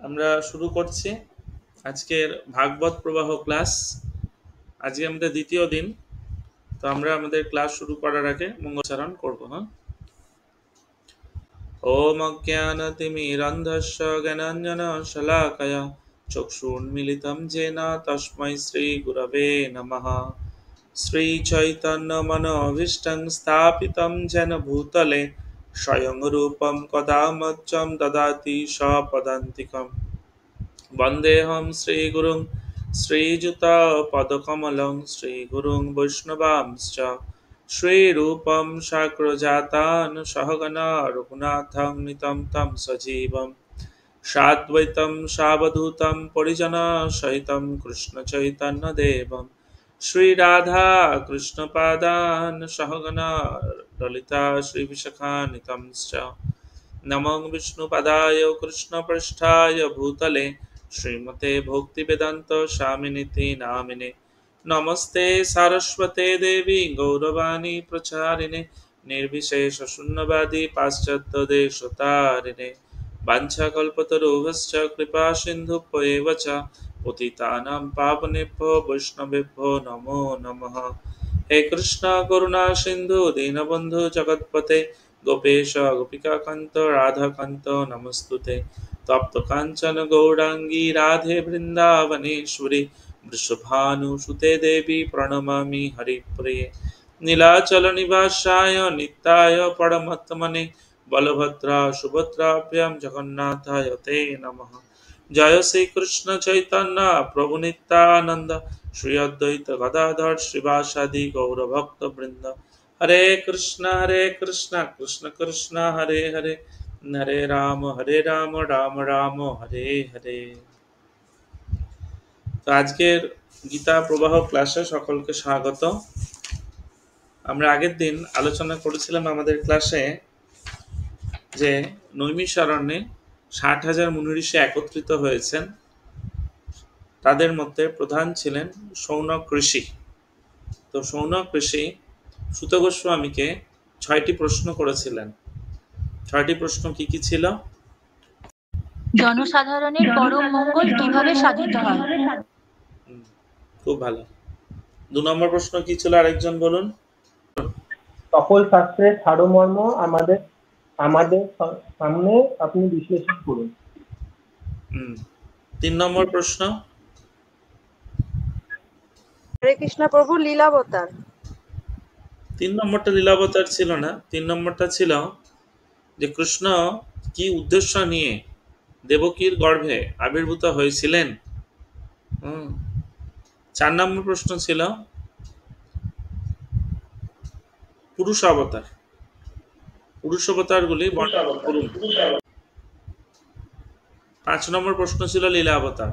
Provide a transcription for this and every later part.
আমরা শুরু করছি আজকের ভাগবত প্রবাহ ক্লাস। আজকে আমাদের দ্বিতীয় দিন। তো আমরা আমাদের ক্লাস শুরু করার আগে মঙ্গলাচরণ করব। হ্যাঁ, ওম অজ্ঞানতিমিরন্ধস্য জ্ঞানাঞ্জন শলাকয়া চক্ষুর্মিলিতম যেন তস্मै শ্রী গুরবে নমঃ। শ্রী চৈতন্য মনোভীষ্টং স্থাপিতম যেন ভূতলে স্বয়ং রূপম কদা মচ্চম দদাতি স্বপদান্তিকম। वन्देऽहं श्रीगुरुं श्रीयुतपदकमलं श्रीगुरुं वैष्णवांश्च श्रीरूपं शाक्रजातान् सहगणा रघुनाथं नितं तं सजीवं साद्वैतं सावधूतं परिजनसहितं कृष्णचैतन्यदेवं श्रीराधा कृष्णपादान् सहगणा ललिता श्रीविशाखान्वितंश्च नमो विष्णुपदाय कृष्णपृष्ठाय भूतले श्रीमते भक्तिवेदांत स्वामिनिति नामिने नमस्ते सारस्वते देवी गौरवाणी प्रचारिणे निर्विशेष शून्यवादी पाश्चात्य देशतारिणे वाञ्छाकल्पतरुभ्यश्च कृपा सिन्धुभ्येव च पतितानां पावनेभ्यो वैष्णवेभ्यो नमो नमः। हे कृष्ण करुणा सिन्धु दीनबन्धु जगत्पते गोपेश गोपिकाकान्त राधाकान्त नमस्तुते। तप्त काञ्चन गौराङ्गी राधे वृन्दावनेश्वरी वृषभानुसुते देवी प्रणमामि हरिप्रिये। नीलाचलनिवासाय नित्याय परमात्मने बलभद्रा सुभद्राभ्यां जगन्नाथाय ते नमः। जय श्री कृष्ण चैतन्य प्रभु नित्यानंद श्री अद्वैत गदाधर श्रीवासादि गौरभक्तवृंद। हरे कृष्ण कृष्ण कृष्ण हरे हरे हरे राम राम राम हरे हरे। তো আজকের গীতা প্রবাহ ক্লাসে সকলকে স্বাগত। আমরা আগের দিন আলোচনা করেছিলাম আমাদের ক্লাসে যে নৈমিষারণ্যে ৬০,০০০ মুনি ঋষি একত্রিত হয়েছেন। তাদের মধ্যে প্রধান ছিলেন শৌনক ঋষি। তো শৌনক ঋষি সুত গোস্বামীকে ৬টি প্রশ্ন করেছিলেন। ৬টি প্রশ্ন কি কি ছিল? জনসাধারণের পরম মঙ্গল কিভাবে সাধিত হয়? খুব ভালো। ২ নম্বর প্রশ্ন কি ছিল আরেকজন বলুন। সকল শাস্ত্রের সারমর্ম আমাদের সামনে আপনি বিশ্লেষণ করুন। ৩ নম্বর প্রশ্ন। হরে কৃষ্ণ প্রভু লীলাবতার। ৩ নম্বরটা লীলাবতার ছিল না, ৩ নম্বরটা ছিল যে কৃষ্ণ কি উদ্দেশ্য নিয়ে দেবকীর গর্ভে আবির্ভূত হয়েছিলেন। ৪ নম্বর প্রশ্ন ছিল পুরুষ অবতার, পুরুষ অবতারগুলি বর্ণনা করুন। ৫ নম্বর প্রশ্ন ছিল লীলা অবতার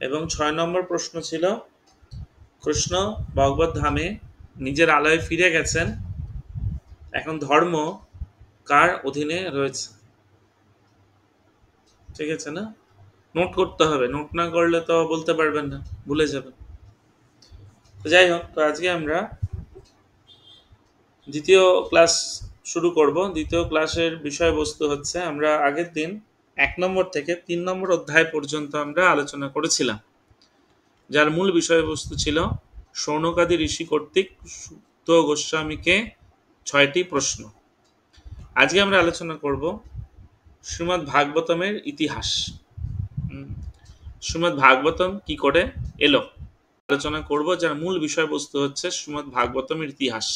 এবং ৬ নম্বর প্রশ্ন ছিল কৃষ্ণ ভগবত ধামে নিজের আলয়ে ফিরে গেছেন, এখন ধর্ম কার অধীনে রয়েছে। ঠিক আছে না? নোট করতে হবে, নোট না করলে তো বলতে পারবেন না, ভুলে যাবেন। তো যাই হোক, তো আজকে আমরা দ্বিতীয় ক্লাস শুরু করব। দ্বিতীয় ক্লাসের বিষয়বস্তু হচ্ছে, আমরা আগের দিন ১ নম্বর থেকে ৩ নম্বর অধ্যায় পর্যন্ত আমরা আলোচনা করেছিলাম, যার মূল বিষয়বস্তু ছিল শৌনকাদি ঋষি কর্তৃক সুত গোস্বামীকে ৬টি প্রশ্ন। আজকে আমরা আলোচনা করব শ্রীমদ্ ভাগবতমের ইতিহাস। শ্রীমদ্ ভাগবতম কি করে এলো আলোচনা করব, যার মূল বিষয়বস্তু হচ্ছে শ্রীমদ্ ভাগবতমের ইতিহাস।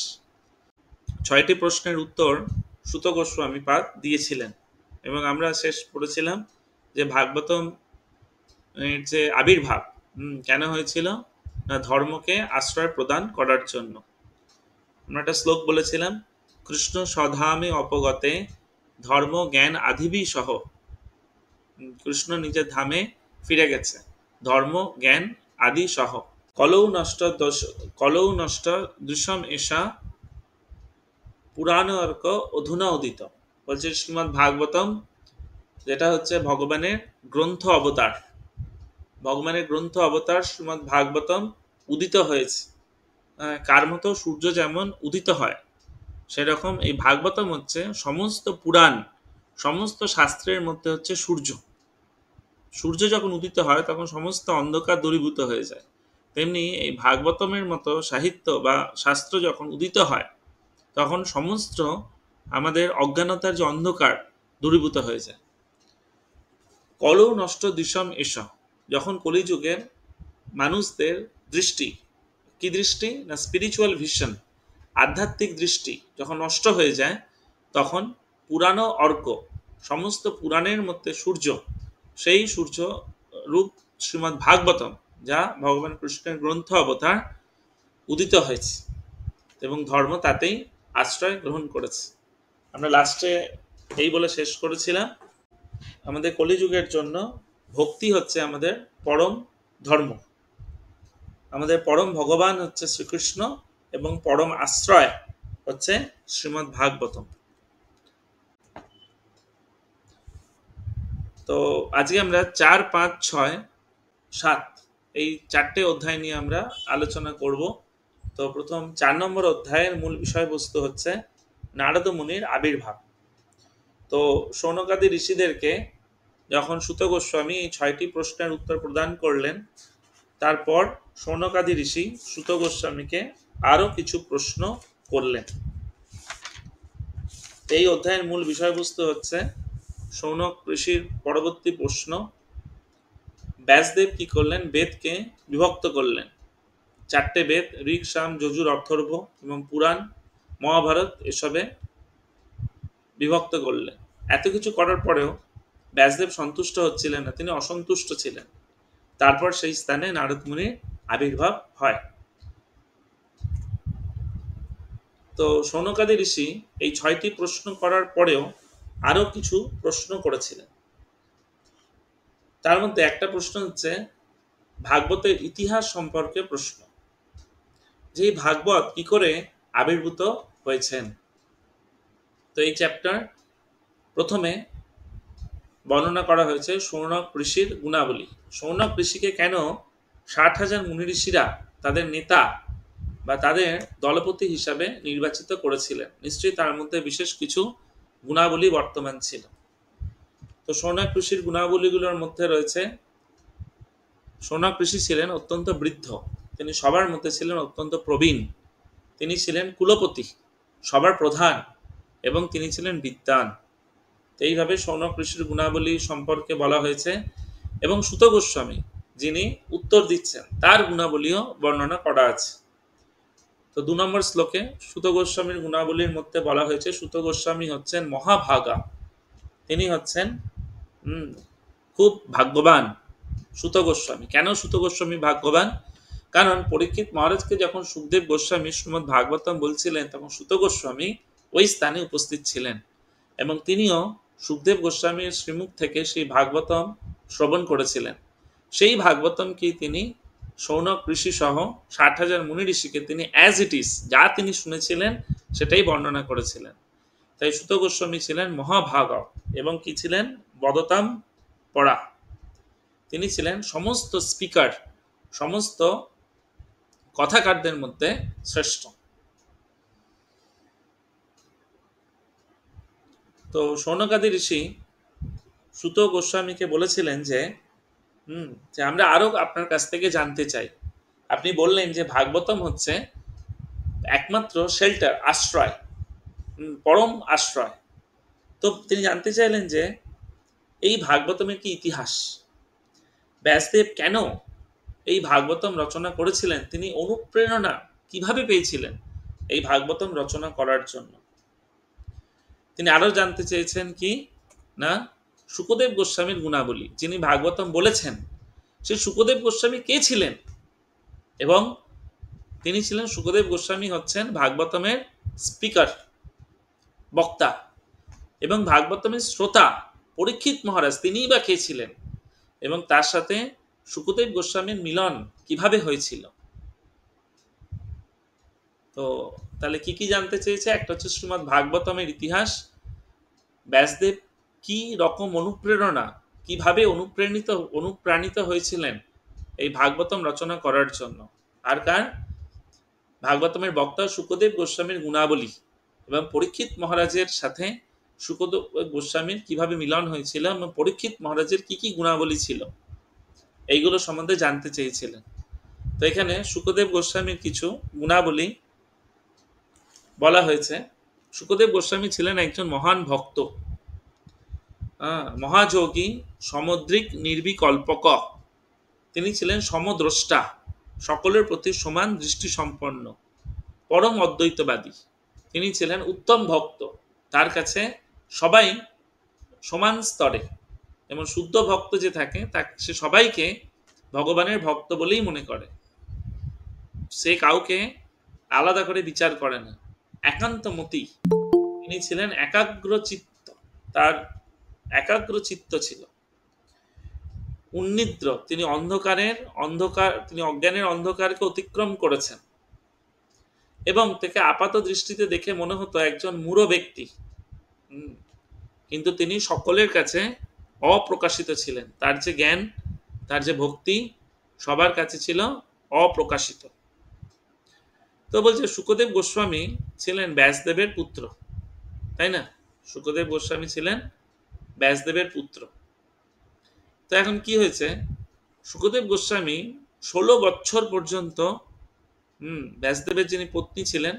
৬টি প্রশ্নের উত্তর সুত গোস্বামী পাদ দিয়েছিলেন এবং আমরা শেষ পড়েছিলাম যে ভাগবতম এর যে আবির্ভাব কেন হয়েছিল না ধর্মকে আশ্রয় প্রদান করার জন্য। আমরা একটা শ্লোক বলেছিলাম, কৃষ্ণ স্বধামে অপগতে ধর্ম জ্ঞান আধিবি সহ। কৃষ্ণ নিজের ধামে ফিরে গেছে ধর্ম জ্ঞান আদি সহ। কলৌ নষ্ট দৃশ্যম এষা পুরাণ অর্ক অধুনা উদিত। বলছে শ্রীমদ্ ভাগবতম যেটা হচ্ছে ভগবানের গ্রন্থ অবতার, ভগবানের গ্রন্থ অবতার শ্রীমদ্ ভাগবতম উদিত হয়েছে। কার মতো? সূর্য যেমন উদিত হয় সেরকম এই ভাগবতম হচ্ছে সমস্ত পুরাণ, সমস্ত শাস্ত্রের মধ্যে হচ্ছে সূর্য। সূর্য যখন উদিত হয় তখন সমস্ত অন্ধকার দূরীভূত হয়ে যায়, তেমনি এই ভাগবতমের মতো সাহিত্য বা শাস্ত্র যখন উদিত হয় তখন সমস্ত আমাদের অজ্ঞানতার যে অন্ধকার দূরীভূত হয়ে যায়। কলৌ নষ্ট দিশম এস, যখন কলিযুগের মানুষদের দৃষ্টি, কি দৃষ্টি না স্পিরিচুয়াল ভিশন, আধ্যাত্মিক দৃষ্টি যখন নষ্ট হয়ে যায় তখন পুরানো অর্ক, সমস্ত পুরাণের মধ্যে সূর্য, সেই সূর্য রূপ শ্রীমদ্ ভাগবতম, যা ভগবান কৃষ্ণের গ্রন্থ অবতার, উদিত হয়েছে এবং ধর্ম তাতেই আশ্রয় গ্রহণ করেছে। আমরা লাস্টে এই বলে শেষ করেছিলাম, আমাদের কলিযুগের জন্য ভক্তি হচ্ছে আমাদের পরম ধর্ম, আমাদের পরম ভগবান হচ্ছে শ্রীকৃষ্ণ এবং পরম আশ্রয় হচ্ছে শ্রীমদ্ ভাগবতম। তো আজকে আমরা 4, 5, 6, 7 এই 4টে অধ্যায় নিয়ে আমরা আলোচনা করব। তো প্রথম 4 নম্বর অধ্যায়ের মূল বিষয়বস্তু হচ্ছে নারদ মুনির আবির্ভাব। তো শৌনকাদি ঋষিদেরকে যখন সুত গোস্বামী এই 6টি প্রশ্নের উত্তর প্রদান করলেন, তারপর শৌনকাদি ঋষি সুত গোস্বামীকে আরো কিছু প্রশ্ন করলেন। এই অধ্যায়ের মূল বিষয়বস্তু হচ্ছে শৌনক ঋষির পরবর্তী প্রশ্ন, ব্যাসদেব কি করলেন, বেদকে বিভক্ত করলেন। 4টে বেদ, ঋক, সাম, যজুর, অথর্ব এবং পুরাণ, মহাভারত এসবে বিভক্ত করলেন। এত কিছু করার পরেও ব্যাসদেব সন্তুষ্ট হচ্ছিলেন না, তিনি অসন্তুষ্ট ছিলেন। তারপর সেই স্থানে নারদ মুনির আবির্ভাব হয়। তো শৌনকাদি ঋষি এই 6টি প্রশ্ন করার পরেও আরো কিছু প্রশ্ন করেছিলেন। তার মধ্যে একটা প্রশ্ন হচ্ছে ভাগবতের ইতিহাস সম্পর্কে প্রশ্ন, যে ভাগবত কি করে আবির্ভূত হয়েছেন। তো এই চ্যাপ্টার প্রথমে বর্ণনা করা হয়েছে শৌনক ঋষির গুণাবলী। শৌনক ঋষিকে কেন 60,000 মুনি ঋষিরা তাদের নেতা বা তাদের দলপতি হিসাবে নির্বাচিত করেছিলেন, নিশ্চয়ই তার মধ্যে বিশেষ কিছু গুণাবলী বর্তমান ছিল। তো শৌনক ঋষির গুণাবলীগুলোর মধ্যে রয়েছে, শৌনক ঋষি ছিলেন অত্যন্ত বৃদ্ধ, তিনি সবার মধ্যে ছিলেন অত্যন্ত প্রবীণ, তিনি ছিলেন কুলপতি, সবার প্রধান, এবং তিনি ছিলেন বিদ্বান। এইভাবে শৌনক ঋষির গুণাবলী সম্পর্কে বলা হয়েছে এবং সুত গোস্বামী যিনি উত্তর দিচ্ছেন তার গুণাবলীও বর্ণনা করা আছে। তো 2 নম্বর শ্লোকে সুত গোস্বামীর গুণাবলীর মধ্যে বলা হয়েছে সুত গোস্বামী হচ্ছেন মহাভাগা, তিনি হচ্ছেন খুব ভাগ্যবান। সুত গোস্বামী, কেন সুত গোস্বামী ভাগ্যবান? কারণ পরীক্ষিত মহারাজকে যখন সুখদেব গোস্বামী শ্রীমদ্ ভাগবতম বলছিলেন তখন সুত গোস্বামী ওই স্থানে উপস্থিত ছিলেন এবং তিনিও সুখদেব গোস্বামীর শ্রীমুখ থেকে সেই ভাগবতম শ্রবণ করেছিলেন। সেই ভাগবতমকে তিনি শৌনক ঋষি সহ 60,000 মুনি ঋষিকে তিনি অ্যাজ ইট ইজ, যা তিনি শুনেছিলেন সেটাই বর্ণনা করেছিলেন। তাই সুত গোস্বামী ছিলেন মহাভাগ এবং কি ছিলেন, বদতাম পড়া। তিনি ছিলেন সমস্ত স্পিকার, সমস্ত কথাকারদের মধ্যে শ্রেষ্ঠ। তো শৌনকাদি ঋষি সুত গোস্বামীকে বলেছিলেন যে আমরা আরো আপনার কাছ থেকে জানতে চাই। আপনি বললেন যে ভাগবতম হচ্ছে একমাত্র শেল্টার, আশ্রয়, পরম আশ্রয়। তো তিনি জানতে চাইলেন যে এই ভাগবতমের কি ইতিহাস, ব্যাসদেব কেন এই ভাগবতম রচনা করেছিলেন, তিনি অনুপ্রেরণা কিভাবে পেয়েছিলেন এই ভাগবতম রচনা করার জন্য। তিনি আরো জানতে চেয়েছেন কি না, শুকদেব গোস্বামীর গুণাবলী, যিনি ভাগবতম বলেছেন সেই শুকদেব গোস্বামী কে ছিলেন, এবং তিনি ছিলেন, শুকদেব গোস্বামী হচ্ছেন ভাগবতমের স্পিকার, বক্তা, এবং ভাগবতমের শ্রোতা পরীক্ষিত মহারাজ তিনিই বা কে ছিলেন, এবং তার সাথে শুকদেব গোস্বামীর মিলন কিভাবে হয়েছিল। তো তাহলে কি কি জানতে চেয়েছে, একটা হচ্ছে শ্রীমদ্ ভাগবতমের ইতিহাস, ব্যাসদেব কি রকম অনুপ্রেরণা, কিভাবে অনুপ্রাণিত হয়েছিলেন এই ভাগবতম রচনা করার জন্য, আর কার, ভাগবতমের বক্তা শুকদেব গোস্বামীর গুণাবলী এবং পরীক্ষিত মহারাজের সাথে শুকদেব গোস্বামীর কিভাবে মিলন হয়েছিল এবং পরীক্ষিত মহারাজের কি কি গুণাবলী ছিল এইগুলো সম্বন্ধে জানতে চেয়েছিলেন। তো এখানে শুকদেব গোস্বামীর কিছু গুণাবলী বলা হয়েছে। শুকদেব গোস্বামী ছিলেন একজন মহান ভক্ত, মহাযোগী, সামুদ্রিক নির্বিকল্পক। তিনি ছিলেন সমদ্রষ্টা, সকলের প্রতি সমান দৃষ্টি সম্পন্ন, পরম অদ্বৈতবাদী। তিনি ছিলেন উত্তম ভক্ত, তার কাছে সবাই সমান স্তরে, যেমন শুদ্ধ ভক্ত যে থাকে সে সবাইকে ভগবানের ভক্ত বলেই মনে করে, সে কাউকে আলাদা করে বিচার করে না, একান্তমতি। তিনি ছিলেন একাগ্র চিত্ত, তার একাগ্র চিত্ত ছিল। উন্নিদ্র, তিনি তিনি অজ্ঞানের অন্ধকারকে অতিক্রম করেছেন এবং তাকে আপাত দৃষ্টিতে দেখে মনে হতো একজন মূঢ় ব্যক্তি, কিন্তু তিনি সকলের কাছে অপ্রকাশিত ছিলেন। তার যে জ্ঞান, তার যে ভক্তি সবার কাছে ছিল অপ্রকাশিত। তো বলছে শুকদেব গোস্বামী ছিলেন ব্যাসদেবের পুত্র, তাই না? শুকদেব গোস্বামী ছিলেন ব্যাসদেবের পুত্র। তো এখন কি হয়েছে, শুকদেব গোস্বামী 16 বছর পর্যন্ত ব্যাসদেবের যিনি পত্নী ছিলেন,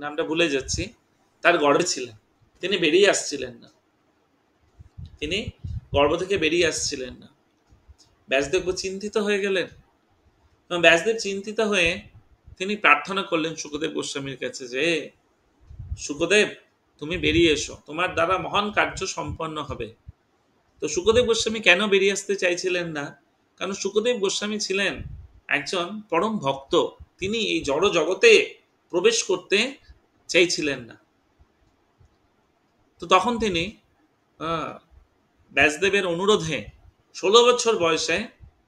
নামটা ভুলে যাচ্ছি, তার গর্ভে ছিলেন। তিনি বেরিয়ে আসছিলেন না, তিনি গর্ভ থেকে বেরিয়ে আসছিলেন না। ব্যাসদেব চিন্তিত হয়ে গেলেন এবং ব্যাসদেব চিন্তিত হয়ে তিনি প্রার্থনা করলেন শুকদেব গোস্বামীর কাছে যে, শুকদেব তুমি বেরিয়ে এসো, তোমার দ্বারা মহান কার্য সম্পন্ন হবে। তো শুকদেব গোস্বামী কেন বেরিয়ে আসতে চাইছিলেন না? কারণ শুকদেব গোস্বামী ছিলেন একজন পরম ভক্ত, তিনি এই জড় জগতে প্রবেশ করতে চাইছিলেন না। তো তখন তিনি ব্যাসদেবের অনুরোধে 16 বছর বয়সে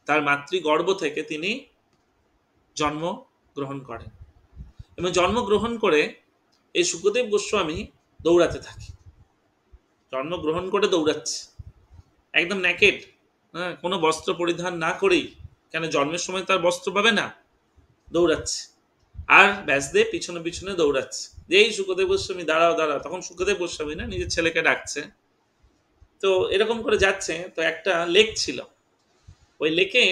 তার মাতৃগর্ভ থেকে তিনি জন্ম গ্রহণ করেন এবং জন্মগ্রহণ করে এই শুকদেব গোস্বামী দৌড়াতে থাকে, জন্মগ্রহণ করে দৌড়াচ্ছে একদম ন্যাকেড, কোনো বস্ত্র পরিধান না করেই, কেন জন্মের সময় তার বস্ত্র পাবে না, দৌড়াচ্ছে। আর ব্যাসদেব পিছনে পিছনে দৌড়াচ্ছে, এই শুকদেব গোস্বামী দাঁড়াও দাঁড়াও। তখন শুকদেব গোস্বামী না নিজের ছেলেকে ডাকছে, তো এরকম করে যাচ্ছে। তো একটা লেক ছিল, ওই লেকে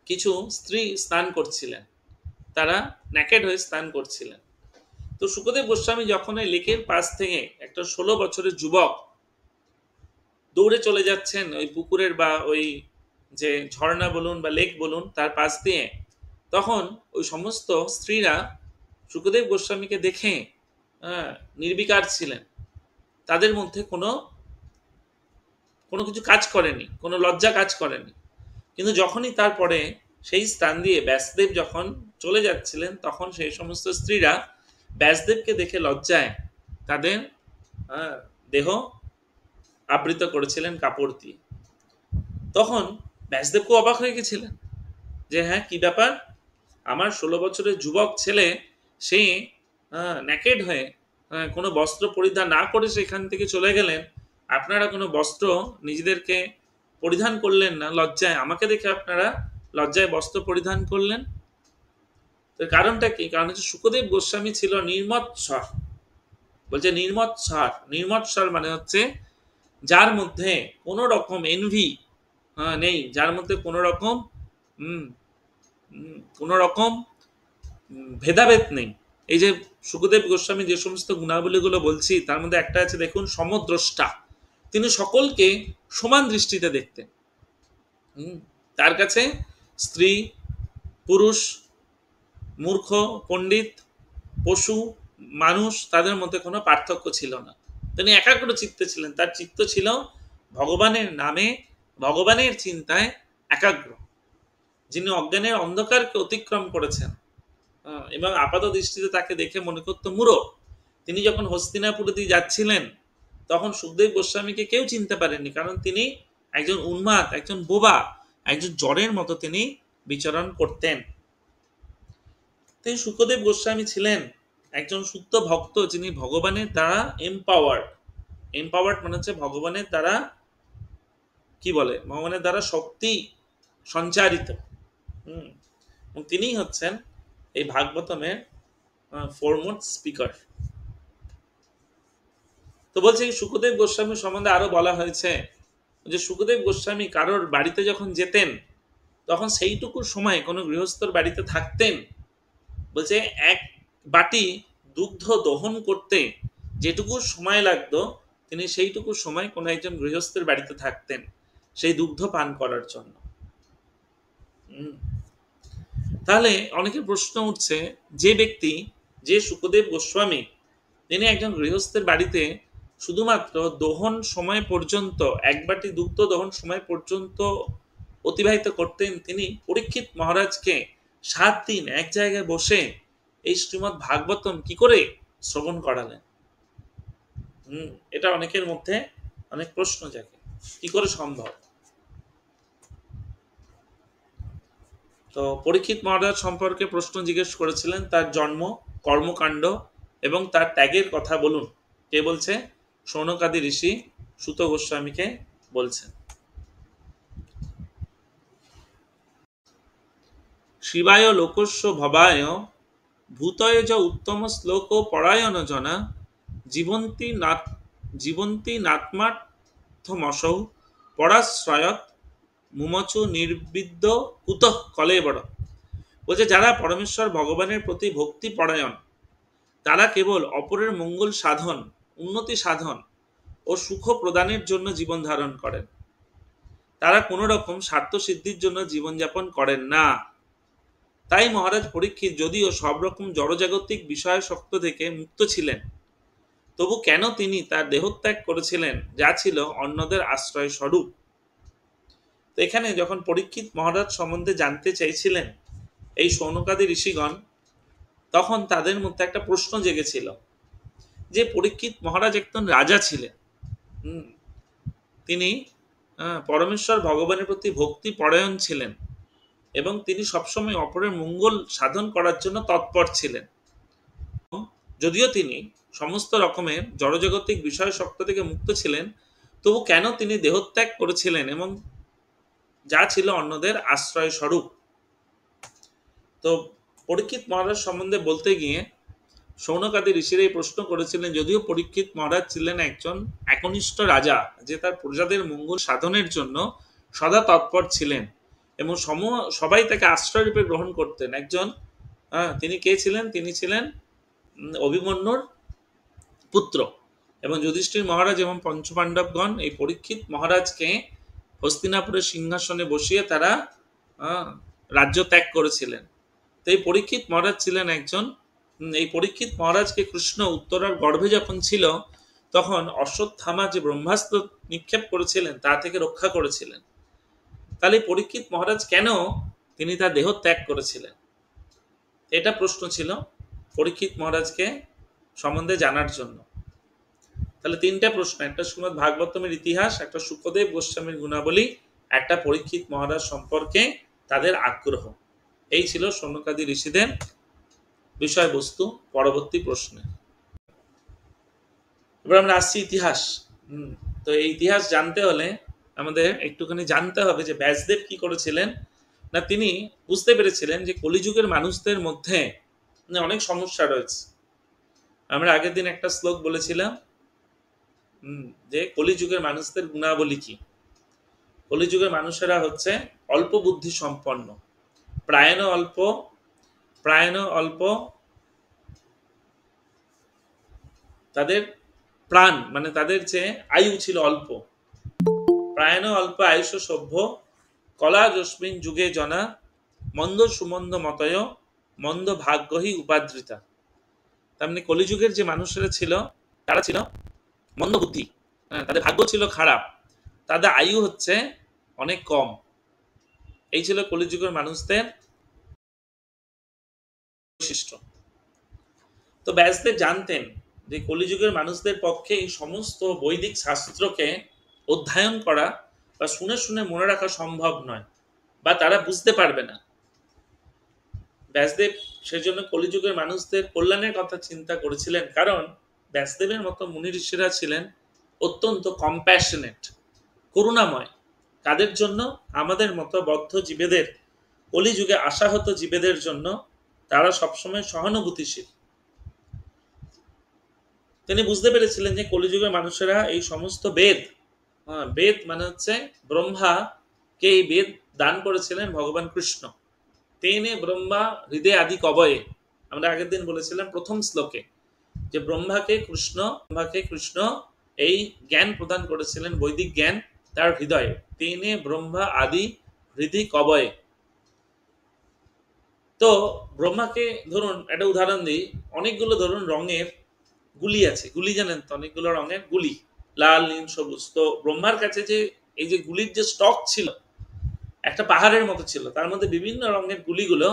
কিছু স্ত্রী স্নান করছিলেন, তারা ন্যাকেড হয়ে স্নান করছিলেন। তো শুকদেব গোস্বামী যখন এই লেকের পাশ থেকে একটা 16 বছরের যুবক দৌড়ে চলে যাচ্ছেন ওই পুকুরের বা ওই যে ঝর্ণা বলুন বা লেক বলুন তার পাশ দিয়ে, তখন ওই সমস্ত স্ত্রীরা শুকদেব গোস্বামীকে দেখে নির্বিকার ছিলেন, তাদের মধ্যে কোনো কিছু কাজ করেনি, কোনো লজ্জা কাজ করেনি। কিন্তু যখনই তারপরে সেই স্থান দিয়ে ব্যাসদেব যখন চলে যাচ্ছিলেন, তখন সেই সমস্ত স্ত্রীরা ব্যাসদেবকে দেখে লজ্জায় তাদের দেহ আবৃত করেছিলেন কাপড় দিয়ে। তখন ব্যাসদেব খুব অবাক হয়ে গেছিলেন যে হ্যাঁ, কি ব্যাপার, আমার 16 বছরের যুবক ছেলে সে ন্যাকেড হয়ে কোনো বস্ত্র পরিধান না করে সেখান থেকে চলে গেলেন, আপনারা কোনো বস্ত্র নিজেদেরকে পরিধান করলেন না লজ্জায়, আমাকে দেখে আপনারা লজ্জায় বস্ত্র পরিধান করলেন। তো কারণটা কি? কারণ হচ্ছে শুকদেব গোস্বামী ছিল নির্মৎসর। বলছে নির্মৎসর, নির্মৎসর মানে হচ্ছে যার মধ্যে কোনো রকম এনভি নেই, যার মধ্যে কোনো রকম ভেদাভেদ নেই। এই যে শুকদেব গোস্বামী যে সমস্ত গুণাবলীগুলো বলছি তার মধ্যে একটা আছে, দেখুন, সমদ্রষ্টা। তিনি সকলকে সমান দৃষ্টিতে দেখতেন। তার কাছে স্ত্রী, পুরুষ, মূর্খ, পণ্ডিত, পশু, মানুষ, তাদের মধ্যে কোনো পার্থক্য ছিল না। তিনি একাগ্র চিত্তে ছিলেন, তার চিত্ত ছিল ভগবানের নামে, ভগবানের চিন্তায় একাগ্র। যিনি অজ্ঞানের অন্ধকারকে অতিক্রম করেছেন এবং আপাত দৃষ্টিতে তাকে দেখে মনে করত মূঢ়। তিনি যখন হস্তিনাপুরে দিয়ে যাচ্ছিলেন তখন শুকদেব গোস্বামীকে কেউ চিনতে পারেননি, কারণ তিনি একজন উন্মাদ, একজন বোবা, একজন জড়ের মতো তিনি বিচরণ করতেন। তাই শুকদেব গোস্বামী ছিলেন একজন শুদ্ধ ভক্ত, যিনি ভগবানের দ্বারা এম্পাওয়ার্ড। এম্পাওয়ার্ড মানে হচ্ছে ভগবানের দ্বারা কি বলে, ভগবানের দ্বারা শক্তি সঞ্চারিত। এবং তিনিই হচ্ছেন এই ভাগবতমের ফোরমোস্ট স্পিকার। তো বলছে সুখদেব গোস্বামী সম্বন্ধে আরো বলা হয়েছে যে সুখদেব গোস্বামী কারোর বাড়িতে যখন যেতেন তখন সেইটুকু সময় কোনো গৃহস্থর বাড়িতে থাকতেন, বলছে এক বাটি দুগ্ধ দহন করতে যেটুকু সময় লাগতো তিনি সেইটুকু সময় কোনো একজন গৃহস্থের বাড়িতে থাকতেন সেই দুগ্ধ পান করার জন্য। তাহলে অনেকের প্রশ্ন উঠছে, যে ব্যক্তি, যে সুখদেব গোস্বামী তিনি একজন গৃহস্থের বাড়িতে শুধুমাত্র দহন সময় পর্যন্ত এক বাটি দুগ্ধ দহন সময় পর্যন্ত অতিবাহিত করতেন, তিনি পরীক্ষিত মহারাজকে 7 দিন এক জায়গায় বসে এই শ্রীমদ্ ভাগবতম কি করে শ্রবণ করালেন? এটা অনেকের মধ্যে অনেক প্রশ্ন জাগে, কি করে সম্ভব? তো পরীক্ষিত মহারাজ সম্পর্কে প্রশ্ন জিজ্ঞেস করেছিলেন, তার জন্ম, কর্মকাণ্ড এবং তার ত্যাগের কথা বলুন। কে বলছে? শৌনকাদি ঋষি সুত গোস্বামীকে বলছেন। শিবায় লোকস্য ভবায় ভূতয় য উত্তম শ্লোক পরায়ণ জনা জীবন্তী নাত্মার্থমসৌ পরাশ্রয়ত মুমচু নির্বিদ্য কুতঃ কলেবর। বলছে যারা পরমেশ্বর ভগবানের প্রতি ভক্তি পরায়ণ তারা কেবল অপরের মঙ্গল সাধন, উন্নতি সাধন ও সুখ প্রদানের জন্য জীবন ধারণ করেন, তারা কোনো রকম স্বার্থ সিদ্ধির জন্য জীবনযাপন করেন না। তাই মহারাজ পরীক্ষিত যদিও সব রকম জড়জাগতিক বিষয়াসক্ত থেকে মুক্ত ছিলেন, তবু কেন তিনি তার দেহত্যাগ করেছিলেন যা ছিল অন্যদের আশ্রয় স্বরূপ? তো এখানে যখন পরীক্ষিত মহারাজ সম্বন্ধে জানতে চাইছিলেন এই শৌনকাদি ঋষিগণ, তখন তাদের মধ্যে একটা প্রশ্ন জেগেছিল যে পরীক্ষিত মহারাজ একজন রাজা ছিলেন, তিনি পরমেশ্বর ভগবানের প্রতি ভক্তি পরায়ণ ছিলেন এবং তিনি সবসময় অপরের মঙ্গল সাধন করার জন্য তৎপর ছিলেন। যদিও তিনি সমস্ত রকমের জড়জাগতিক বিষয়াসক্ত থেকে মুক্ত ছিলেন, তবু কেন তিনি দেহত্যাগ করেছিলেন এবং যা ছিল অন্যদের আশ্রয় স্বরূপ? তো পরীক্ষিত মহারাজ সম্বন্ধে বলতে গিয়ে শৌনকাদি ঋষিরা এই প্রশ্ন করেছিলেন, যদিও পরীক্ষিত মহারাজ ছিলেন একজন একনিষ্ঠ রাজা যে তার প্রজাদের মঙ্গল সাধনের জন্য সদা তৎপর ছিলেন এবং সবাই তাকে আশ্রয় রূপে গ্রহণ করতেন। একজন তিনি কে ছিলেন? তিনি ছিলেন অভিমন্যুর পুত্র এবং যুধিষ্ঠির মহারাজ এবং পঞ্চপাণ্ডবগণ এই পরীক্ষিত মহারাজকে হস্তিনাপুরের সিংহাসনে বসিয়ে তারা রাজ্য ত্যাগ করেছিলেন। তো এই পরীক্ষিত মহারাজ ছিলেন একজন, এই পরীক্ষিত মহারাজকে কৃষ্ণ উত্তরার গর্ভে যখন ছিল তখন অশ্বত্থামা যে ব্রহ্মাস্ত্র নিক্ষেপ করেছিলেন তা থেকে রক্ষা করেছিলেন। তাহলে পরীক্ষিত মহারাজ কেন তিনি তার দেহ ত্যাগ করেছিলেন? এটা প্রশ্ন ছিল পরীক্ষিত মহারাজকে সম্বন্ধে জানার জন্য। তাহলে 3টা প্রশ্ন, একটা শ্রীমদ্ ভাগবতমের ইতিহাস, একটা সুখদেব গোস্বামীর গুণাবলী, একটা পরীক্ষিত মহারাজ সম্পর্কে তাদের আগ্রহ। এই ছিল শৌনকাদি ঋষিদের বিষয়বস্তু। পরবর্তী প্রশ্নে এবার আমরা আসছি ইতিহাস। তো এই ইতিহাস জানতে হলে আমাদের একটুখানি জানতে হবে যে ব্যাসদেব কি করেছিলেন না, তিনি বুঝতে পেরেছিলেন যে কলিযুগের মানুষদের মধ্যে অনেক সমস্যা রয়েছে। আমরা আগের দিন একটা শ্লোক বলেছিলাম যে কলিযুগের মানুষদের গুণাবলী কি। কলিযুগের মানুষেরা হচ্ছে অল্প বুদ্ধি সম্পন্ন, প্রায়ণ অল্প, তাদের প্রাণ মানে তাদের যে আয়ু ছিল অল্প, প্রায়ণ অল্প আয়ুষ সভ্য, কলা যস্মিন যুগে জনা, মন্দ সুমন্দ মতয়, মন্দ ভাগ্যহি উপাদ্রিতা। তার মানে কলিযুগের যে মানুষেরা ছিল তারা ছিল মন্দ বুদ্ধি, তাদের ভাগ্য ছিল খারাপ, তাদের আয়ু হচ্ছে অনেক কম। এই ছিল কলিযুগের মানুষদের বৈশিষ্ট্য। তো ব্যাসদেব জানতেন যে কলিযুগের মানুষদের পক্ষে এই সমস্ত বৈদিক শাস্ত্রকে অধ্যয়ন করা বা শুনে শুনে মনে রাখা সম্ভব নয়, বা তারা বুঝতে পারবে না। ব্যাসদেব সেজন্য কলিযুগের মানুষদের কল্যাণের কথা চিন্তা করেছিলেন, কারণ ব্যাসদেবের মতো মুনি ঋষিরা ছিলেন অত্যন্ত কম্প্যাশনেট, করুণাময়। কাদের জন্য? আমাদের মতো বদ্ধ জীবেদের, কলিযুগে আশাহত জীবেদের জন্য তারা সবসময় সহানুভূতিশীল। তো তিনি বুঝতে পেরেছিলেন যে কলিযুগের মানুষেরা এই সমস্ত বেদ, বেদ মানে হচ্ছে ব্রহ্মাকে এই বেদ দান করেছিলেন ভগবান কৃষ্ণ। তেনে ব্রহ্মা হৃদয় আদি কবয়ে, আমরা আগের দিন বলেছিলাম প্রথম শ্লোকে যে ব্রহ্মাকে কৃষ্ণ এই জ্ঞান প্রদান করেছিলেন, বৈদিক জ্ঞান তার হৃদয়ে। তেনে ব্রহ্মা আদি হৃদয় কবয়ে। তো ব্রহ্মাকে ধরুন একটা উদাহরণ দিই, অনেকগুলো ধরুন রঙের গুলি আছে, গুলি জানেন তো, অনেকগুলো রঙের গুলি, লাল নীল সবুজ। তো ব্রহ্মার কাছে যে এই যে গুলির যে স্টক ছিল একটা পাহাড়ের মতো ছিল, তার মধ্যে বিভিন্ন রঙের গুলিগুলো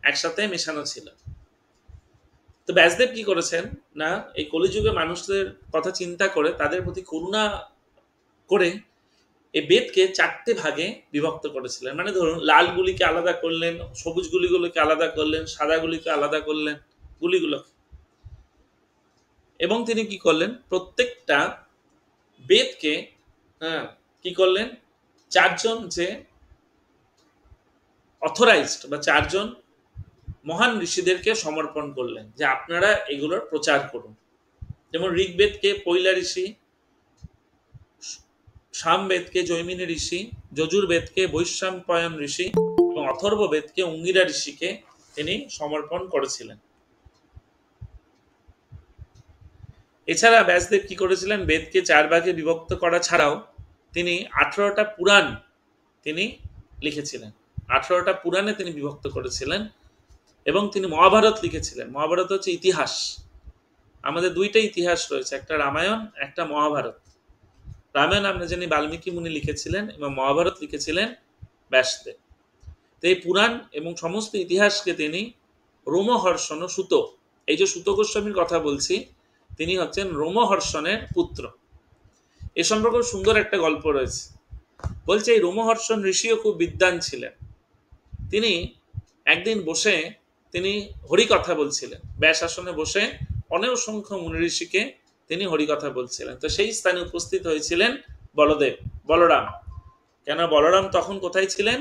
একসাথে মেশানো ছিল। তো ব্যাসদেব কি করেছেন না, এই কলিযুগে মানুষদের কথা চিন্তা করে তাদের প্রতি করুণা করে এই বেদকে 4টে ভাগে বিভক্ত করেছিলেন। মানে ধরুন লাল গুলিকে আলাদা করলেন, সবুজ গুলিগুলোকে আলাদা করলেন, সাদা গুলিকে আলাদা করলেন, গুলিগুলোকে। এবং তিনি কি করলেন, প্রত্যেকটা বেদকে কি করলেন, 4জন যে অথরাইজড বা 4জন মহান ঋষিদেরকে সমর্পণ করলেন যে আপনারা এগুলোর প্রচার করুন। যেমন ঋগ্বেদকে পৈলা ঋষি, সামবেদকে জৈমিনী ঋষি, যজুর্বেদকে বৈশাম্পায়ন ঋষি এবং অথর্ববেদকে অঙ্গিরা ঋষিকে তিনি সমর্পণ করেছিলেন। এছাড়া ব্যাসদেব কি করেছিলেন, বেদকে 4 ভাগে বিভক্ত করা ছাড়াও তিনি 18টা পুরাণ তিনি লিখেছিলেন। 18টা পুরাণে তিনি বিভক্ত করেছিলেন এবং তিনি মহাভারত লিখেছিলেন। মহাভারত হচ্ছে ইতিহাস। আমাদের 2টা ইতিহাস রয়েছে, একটা রামায়ণ, একটা মহাভারত। রামায়ণ আমরা জানি বাল্মীকি মুনি লিখেছিলেন এবং মহাভারত লিখেছিলেন ব্যাসদেব। তো এই পুরাণ এবং সমস্ত ইতিহাসকে তিনি রোমহর্ষণ সুত, এই যে সুত গোস্বামীর কথা বলছি, তিনি হচ্ছেন রোমহর্ষণের পুত্র। এ সম্পর্কে সুন্দর একটা গল্প রয়েছে। বলছে এই রোমহর্ষণ ঋষিও খুব বিদ্বান ছিলেন। তিনি একদিন বসে তিনি হরিকথা বলছিলেন, ব্যাস আসনে বসে অনেক সংখ্য মুনি ঋষিকে তিনি হরিকথা বলছিলেন। তো সেই স্থানে উপস্থিত হয়েছিলেন বলরাম। কেন বলরাম তখন কোথায় ছিলেন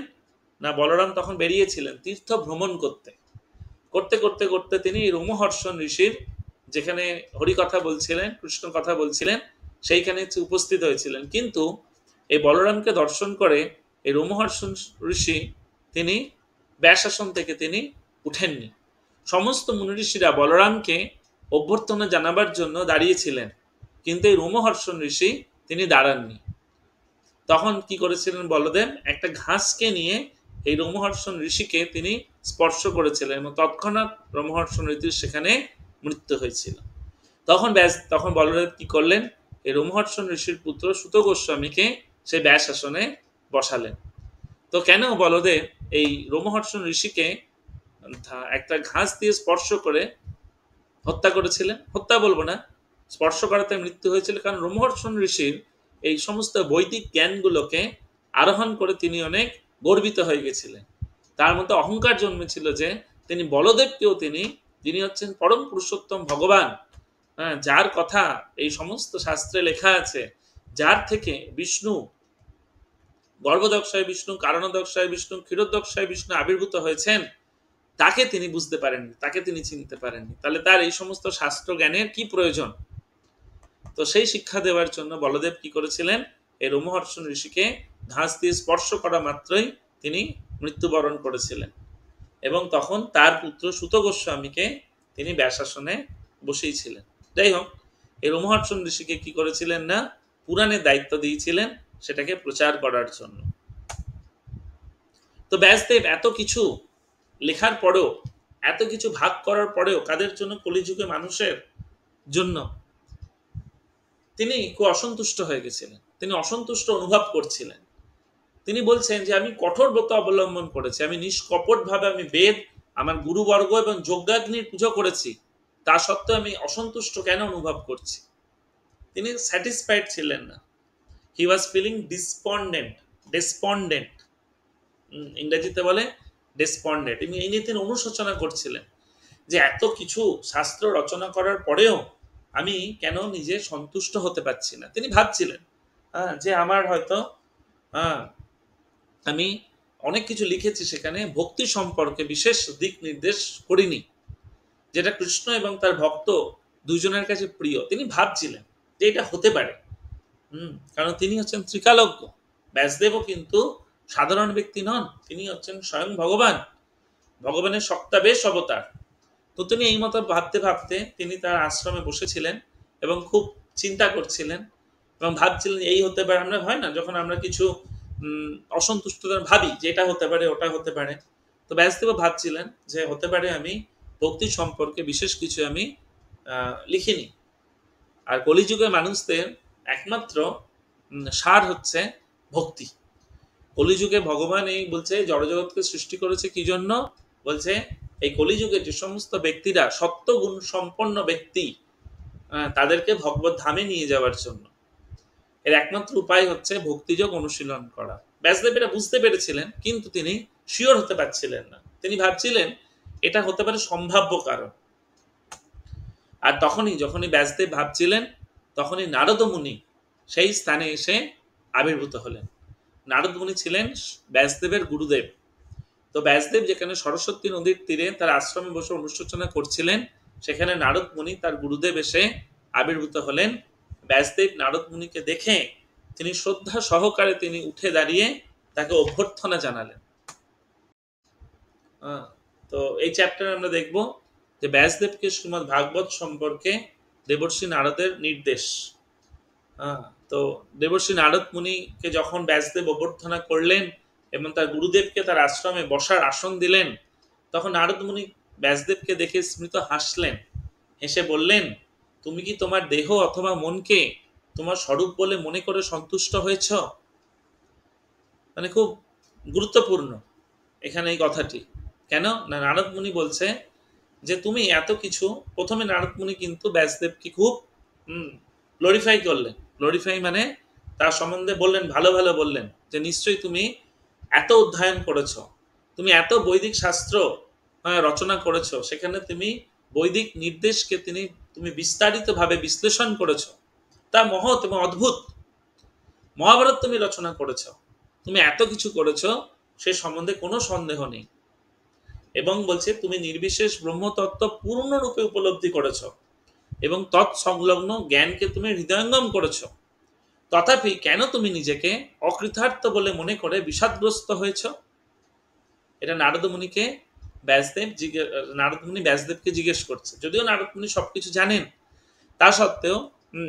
না, বলরাম তখন বেরিয়েছিলেন তীর্থ ভ্রমণ করতে করতে করতে করতে তিনি রোমহর্ষণ ঋষির যেখানে হরিকথা বলছিলেন, কৃষ্ণ কথা বলছিলেন, সেইখানে উপস্থিত হয়েছিলেন। কিন্তু এই বলরামকে দর্শন করে এই রোমহর্ষণ ঋষি তিনি ব্যাসাসন থেকে তিনি উঠেননি। সমস্ত মুনি ঋষিরা বলরামকে অভ্যর্থনা জানাবার জন্য দাঁড়িয়েছিলেন, কিন্তু এই রোমহর্ষণ ঋষি তিনি দাঁড়াননি। তখন কি করেছিলেন বলদেব, একটা ঘাসকে নিয়ে এই রোমহর্ষণ ঋষিকে তিনি স্পর্শ করেছিলেন এবং তৎক্ষণাৎ রোমহর্ষণ ঋষির সেখানে মৃত্যু হয়েছিল। তখন বলদেব কি করলেন, এই রোমহর্ষণ ঋষির পুত্র সুত গোস্বামীকে সেই ব্যাসাসনে বসালেন। তো কেন বলদেব এই রোমহর্ষণ ঋষিকে একটা ঘাস দিয়ে স্পর্শ করে হত্যা করেছিলেন? হত্যা বলবো না, স্পর্শ করাতে মৃত্যু হয়েছিল। কারণ রোমহর্ষণ ঋষির এই সমস্ত বৈদিক জ্ঞানগুলোকে আরোহণ করে তিনি অনেক গর্বিত হয়ে গেছিলেন। তার মধ্যে অহংকার জন্মেছিল যে তিনি বলদেবকেও যিনি হচ্ছেন পরম পুরুষোত্তম ভগবান, যার কথা এই সমস্ত শাস্ত্রে লেখা আছে, যার থেকে বিষ্ণু, গর্ভদক্ষায় বিষ্ণু, কারণদক্ষায় বিষ্ণু, ক্ষীরোদক্ষায় বিষ্ণু আবির্ভূত হয়েছেন, তাকে তিনি বুঝতে পারেননি, তাকে তিনি চিনতে পারেননি। তাহলে তার এই সমস্ত শাস্ত্র জ্ঞানের কি প্রয়োজন? তো সেই শিক্ষা দেওয়ার জন্য বলদেব কি করেছিলেন, এই রোমহর্ষণ ঋষিকে ঘাস দিয়ে স্পর্শ করা মাত্রই তিনি মৃত্যুবরণ করেছিলেন এবং তখন তার পুত্র সুত গোস্বামীকে তিনি ব্যাসাসনে বসিয়েছিলেন। যাই হোক, এই রোমহর্ষণ ঋষিকে কি করেছিলেন না, পুরাণের দায়িত্ব দিয়েছিলেন সেটাকে প্রচার করার জন্য। তো ব্যাসদেব এত কিছু লেখার পরেও, এত কিছু ভাগ করার পরেও কাদের জন্য, কলিযুগে মানুষের জন্য, তিনি খুব অসন্তুষ্ট হয়ে গেছিলেন। তিনি অসন্তুষ্ট অনুভব করছিলেন। তিনি বলছেন যে আমি কঠোর ব্রত অবলম্বন করেছি, আমি নিষ্কপট ভাবে আমি বেদ, আমার গুরুবর্গ এবং যজ্ঞাগ্নির পুজো করেছি, তা সত্ত্বেও আমি অসন্তুষ্ট কেন অনুভব করছি? তিনি স্যাটিসফাইড ছিলেন না। হি ওয়াজ ফিলিং ডেসপন্ডেন্ট, ইংরেজিতে বলে ডেসপন্ডেন্ট। এই নিয়ে তিনি অনুশোচনা করছিলেন যে এত কিছু শাস্ত্র রচনা করার পরেও আমি কেন নিজে সন্তুষ্ট হতে পারছি না। তিনি ভাবছিলেন যে আমার হয়তো আমি অনেক কিছু লিখেছি, সেখানে ভক্তি সম্পর্কে বিশেষ দিক নির্দেশ করিনি, যেটা কৃষ্ণ এবং তার ভক্ত দুজনের কাছে প্রিয়। তিনি ভাবছিলেন যে এটা হতে পারে। কারণ তিনি হচ্ছেন ত্রিকালজ্ঞ। ব্যাসদেবও কিন্তু সাধারণ ব্যক্তি নন, তিনি হচ্ছেন স্বয়ং ভগবান, ভগবানের সপ্তাবেশ অবতার। তো তিনি এই মতো ভাবতে ভাবতে তিনি তার আশ্রমে বসেছিলেন এবং খুব চিন্তা করছিলেন এবং ভাবছিলেন এই হতে পারে। আমরা হয় না যখন আমরা কিছু অসন্তুষ্টতা ভাবি যে এটা হতে পারে ওটা হতে পারে, তো ব্যাসদেবও ভাবছিলেন যে হতে পারে আমি ভক্তি সম্পর্কে বিশেষ কিছু আমি লিখিনি। আর কলিযুগে মানুষদের একমাত্র সার হচ্ছে ভক্তি। কলিযুগে ভগবান এই বলছে জড়জগৎকে সৃষ্টি করেছে কি জন্য? বলছে এই কলিযুগে যে সমস্ত ব্যক্তিরা সত্যগুণ সম্পন্ন ব্যক্তি তাদেরকে ভগবত ধামে নিয়ে যাওয়ার জন্য। এর একমাত্র উপায় হচ্ছে ভক্তিযোগ অনুশীলন করা। ব্যাসদেব এটা বুঝতে পেরেছিলেন, কিন্তু তিনি শিওর হতে পারছিলেন না। তিনি ভাবছিলেন এটা হতে পারে সম্ভাব্য কারণ। আর যখনই ব্যাসদেব ভাবছিলেন, তখনই নারদ মুনি সেই স্থানে এসে আবির্ভূত হলেন। নারদ মুনি ছিলেন ব্যাসদেবের গুরুদেব। তো ব্যাসদেব যেখানে সরস্বতী নদীর তীরে তার আশ্রমে বসে অনুশোচনা করছিলেন, সেখানে নারদ মুনি তার গুরুদেব এসে আবির্ভূত হলেন। ব্যাসদেব নারদ মুনিকে দেখে তিনি শ্রদ্ধা সহকারে তিনি উঠে দাঁড়িয়ে তাকে অভ্যর্থনা জানালেন। তো এই চ্যাপ্টারে আমরা দেখব যে ব্যাসদেবকে শ্রীমদ্ ভাগবত সম্পর্কে দেবর্ষি নারদের নির্দেশ। তো দেবর্ষি নারদ মুনিকে যখন ব্যাসদেব অভ্যর্থনা করলেন এবং তার গুরুদেবকে তার আশ্রমে বসার আসন দিলেন, তখন নারদ মুনি ব্যাসদেবকে দেখে স্মিত হাসলেন। হেসে বললেন, তুমি কি তোমার দেহ অথবা মনকে তোমার স্বরূপ বলে মনে করে সন্তুষ্ট হয়েছ? মানে খুব গুরুত্বপূর্ণ এখানে এই কথাটি। কেন না, নারদ মুনি বলছে যে তুমি এত কিছু। প্রথমে নারদ মুনি কিন্তু ব্যাসদেবকে খুব গ্লোরিফাই করলেন। গ্লোরিফাই মানে তার সম্বন্ধে বললেন, ভালো ভালো বললেন যে নিশ্চয়ই তুমি এত অধ্যয়ন করেছ, তুমি এত বৈদিক শাস্ত্র রচনা করেছ, সেখানে তুমি বৈদিক নির্দেশকে তুমি বিস্তারিতভাবে বিশ্লেষণ করেছ, তা মহৎ এবং অদ্ভুত। মহাভারত তুমি রচনা করেছ, তুমি এত কিছু করেছ, সে সম্বন্ধে কোনো সন্দেহ নেই। এবং বলছে তুমি নির্বিশেষ ব্রহ্মতত্ত্ব পূর্ণরূপে উপলব্ধি করেছ এবং তৎসংলগ্ন জ্ঞানকে তুমি হৃদয়ঙ্গম করেছ। তথাপি কেন তুমি নিজেকে অকৃতার্থ বলে মনে করে বিষাদগ্রস্ত হয়েছ? এটা নারদ মুনি ব্যাসদেবকে জিজ্ঞেস করছে। যদিও নারদ মুনি সবকিছু জানেন, তা সত্ত্বেও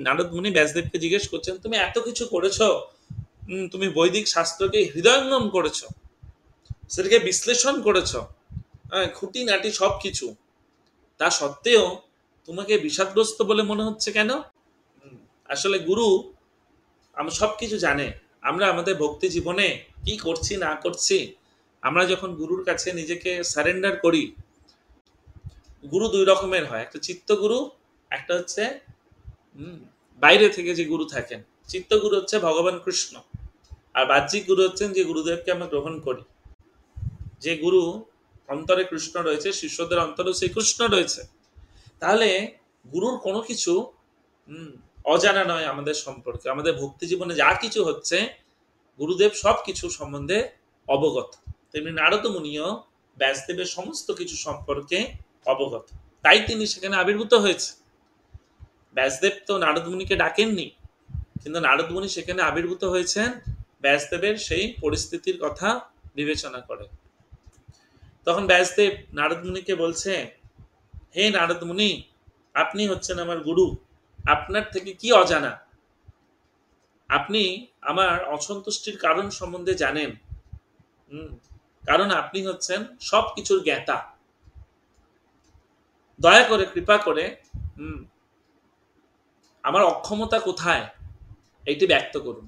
নারদ মুনি ব্যাসদেবকে জিজ্ঞেস করছেন, তুমি এত কিছু করেছ, তুমি বৈদিক শাস্ত্রকে হৃদয়ঙ্গম করেছ, সেটাকে বিশ্লেষণ করেছ, খুঁটিনাটি সবকিছু, তা সত্ত্বেও তোমাকে বিষাদগ্রস্ত বলে মনে হচ্ছে কেন? আসলে গুরু আমরা সবকিছু জানে। আমরা আমাদের ভক্তি জীবনে কি করছি না করছি, আমরা যখন গুরুর কাছে নিজেকে সারেন্ডার করি, গুরু দুই রকমের হয়। একটা চিত্তগুরু, একটা হচ্ছে বাইরে থেকে যে গুরু থাকেন। চিত্তগুরু হচ্ছে ভগবান কৃষ্ণ, আর বাহ্যিক গুরু হচ্ছেন যে গুরুদেবকে আমরা গ্রহণ করি। যে গুরু অন্তরে কৃষ্ণ রয়েছে, শিষ্যদের অন্তরে সেই কৃষ্ণ রয়েছে। তাহলে গুরুর কোনো কিছু অজানা নয় আমাদের সম্পর্কে। আমাদের ভক্তি জীবনে যা কিছু হচ্ছে, গুরুদেব সব কিছু সম্বন্ধে অবগত। তেমনি নারদ মুনিও ব্যাসদেবের সমস্ত কিছু সম্পর্কে অবগত, তাই তিনি সেখানে আবির্ভূত হয়েছে। ব্যাসদেব তো নারদ মুনিকে ডাকেননি, কিন্তু নারদ মুনি সেখানে আবির্ভূত হয়েছেন ব্যাসদেবের সেই পরিস্থিতির কথা বিবেচনা করে। তখন ব্যাসদেব নারদ মুনিকে বলছে, হে নারদ মুনি, আপনি হচ্ছেন আমার গুরু, আপনার থেকে কি অজানা? আপনি আমার অসন্তুষ্টির কারণ সম্বন্ধে জানেন, কারণ আপনি হচ্ছেন সবকিছুর জ্ঞাতা। দয়া করে, কৃপা করে আমার অক্ষমতা কোথায় এইটি ব্যক্ত করুন।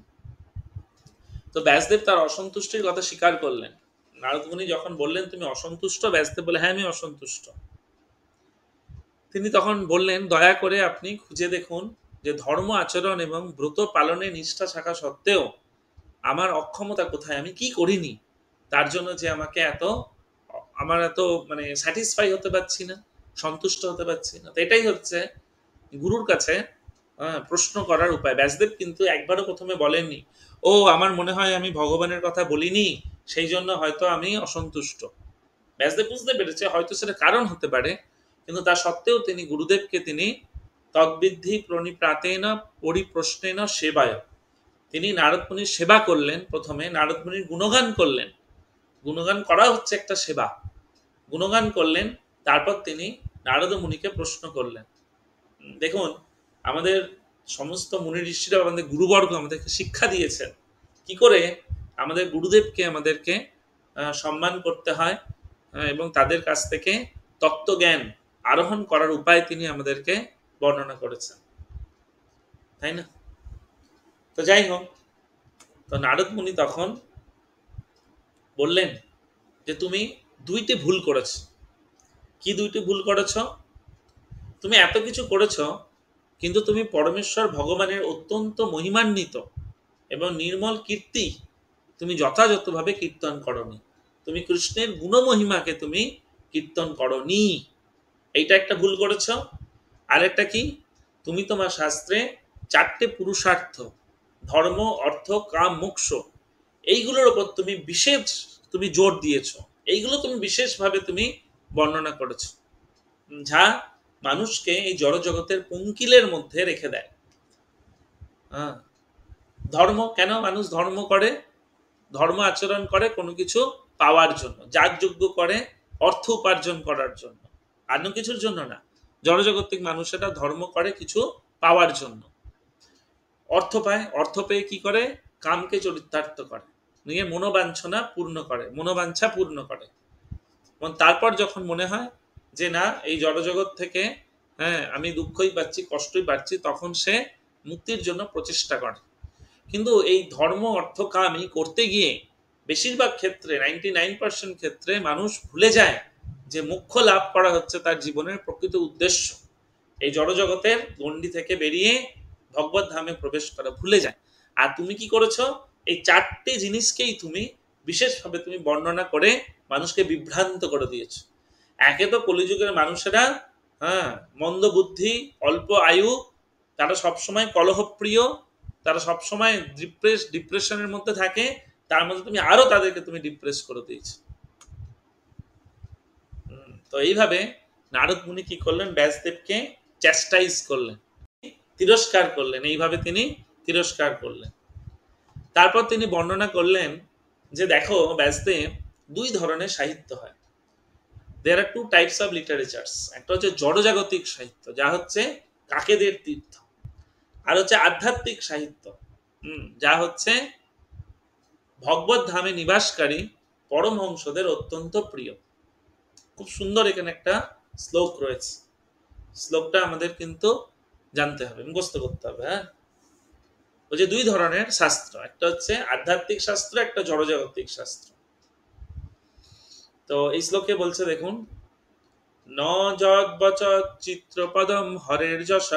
তো ব্যাসদেব তার অসন্তুষ্টির কথা স্বীকার করলেন। নারদ মুনি যখন বললেন তুমি অসন্তুষ্ট, ব্যাসদেব বলে হ্যাঁ আমি অসন্তুষ্ট। তিনি তখন বললেন, দয়া করে আপনি খুঁজে দেখুন যে ধর্ম আচরণ এবং ব্রত পালনে নিষ্ঠা থাকা সত্ত্বেও আমার অক্ষমতা কোথায়, আমি কি করিনি তার জন্য যে আমাকে এত মানে স্যাটিসফাই হতে পারছি না, সন্তুষ্ট হতে পারছি না। তো এটাই হচ্ছে গুরুর কাছে প্রশ্ন করার উপায়। ব্যাসদেব কিন্তু একবারও প্রথমে বলেননি, ও আমার মনে হয় আমি ভগবানের কথা বলিনি, সেই জন্য হয়তো আমি অসন্তুষ্ট। ব্যাসদেব বুঝতে পেরেছে হয়তো সেটা কারণ হতে পারে, কিন্তু তা সত্ত্বেও তিনি গুরুদেবকে তিনি তদ্বিদ্ধি প্রণিপ্রাতেন পরিপ্রশ্নেন সেবায়। তিনি নারদ মুনির সেবা করলেন, প্রথমে নারদ মুনির গুণগান করলেন, গুণগান করা হচ্ছে একটা সেবা, গুণগান করলেন, তারপর তিনি নারদ মুনিকে প্রশ্ন করলেন। দেখুন, আমাদের সমস্ত মুনি ঋষিরা, আমাদের গুরুবর্গ আমাদেরকে শিক্ষা দিয়েছেন কি করে আমাদের গুরুদেবকে আমাদেরকে সম্মান করতে হয়, এবং তাদের কাছ থেকে তত্ত্বজ্ঞান আরোহণ করার উপায় তিনি আমাদেরকে বর্ণনা করেছেন, তাই না? তো যাই হোক, তো নারদ মুনি তখন বললেন যে তুমি দুইটি ভুল করেছ। কি দুইটি ভুল করেছ? তুমি এত কিছু করেছ, কিন্তু তুমি পরমেশ্বর ভগবানের অত্যন্ত মহিমান্বিত এবং নির্মল কীর্তি তুমি যথাযথভাবে কীর্তন করনি। তুমি কৃষ্ণের গুণমহিমাকে তুমি কীর্তন করনি, এইটা একটা ভুল করেছ। আরেকটা কি? তুমি তোমার শাস্ত্রে 4টে পুরুষার্থ, ধর্ম, অর্থ, কাম, মোক্ষ, এইগুলোর উপর তুমি জোর দিয়েছ, এইগুলো তুমি বিশেষভাবে তুমি বর্ণনা করেছ, যা মানুষকে এই জড়জগতের পঙ্কিলের মধ্যে রেখে দেয়। ধর্ম, কেন মানুষ ধর্ম করে? ধর্ম আচরণ করে কোনো কিছু পাওয়ার জন্য, যাগযজ্ঞ করে অর্থ উপার্জন করার জন্য, অন্য কিছুর জন্য না। জড়জগতিক মানুষেরা ধর্ম করে কিছু পাওয়ার জন্য, অর্থ পায়, অর্থ পেয়ে কি করে? কামকে চরিতার্থ করে, নিয়ে মনোবাঞ্ছনা পূর্ণ করে, মনোবাঞ্ছা পূর্ণ করে। তারপর যখন মনে হয় যে না, এই জড়জগৎ থেকে আমি দুঃখই পাচ্ছি, কষ্টই পাচ্ছি, তখন সে মুক্তির জন্য প্রচেষ্টা করে। কিন্তু এই ধর্ম, অর্থ, কামই করতে গিয়ে বেশিরভাগ ক্ষেত্রে 99% ক্ষেত্রে মানুষ ভুলে যায় যে মুখ্য লাভ করা হচ্ছে তার জীবনের প্রকৃত উদ্দেশ্য, এই জড়জগতের গণ্ডি থেকে বেরিয়ে ভগবত ধামে প্রবেশ করা ভুলে যায়। আর তুমি কি করেছো? এই 4টে জিনিসকেই তুমি বিশেষভাবে তুমি বর্ণনা করে মানুষকে বিভ্রান্ত করে দিয়েছ। একে তো কলিযুগের মানুষেরা মন্দ বুদ্ধি, অল্প আয়ু, তারা সবসময় কলহপ্রিয়, তারা সবসময় ডিপ্রেশনের মধ্যে থাকে, তার মধ্যে তুমি আরো তাদেরকে তুমি ডিপ্রেস করে দিয়েছো। তো এইভাবে নারদ মুনি কি করলেন? ব্যাসদেবকে চ্যাস্টাইজ করলেন, তিরস্কার করলেন, এইভাবে তিনি তিরস্কার করলেন। তারপর তিনি বর্ণনা করলেন যে দেখো ব্যাসদেব, 2 ধরনের সাহিত্য হয়। দেয়ার আর 2 টাইপস অফ লিটারেচার্স। একটা হচ্ছে জড়জাগতিক সাহিত্য, যা হচ্ছে কাকেদের তীর্থ, আর হচ্ছে আধ্যাত্মিক সাহিত্য, যা হচ্ছে ভগবত ধামে নিবাসকারী পরমহংসদের অত্যন্ত প্রিয়। খুব সুন্দর এখানে একটা শ্লোক রয়েছে, শ্লোকটা আমাদের কিন্তু জানতে হবে, মুখস্থ করতে হবে। ওই যে 2 ধরনের শাস্ত্র, একটা হচ্ছে আধ্যাত্মিক শাস্ত্র, একটা জড়জাগতিক শাস্ত্র। তো এই শ্লোকে বলছে দেখুন, ন যদ্বচৎ চিত্রপদম হরের যশ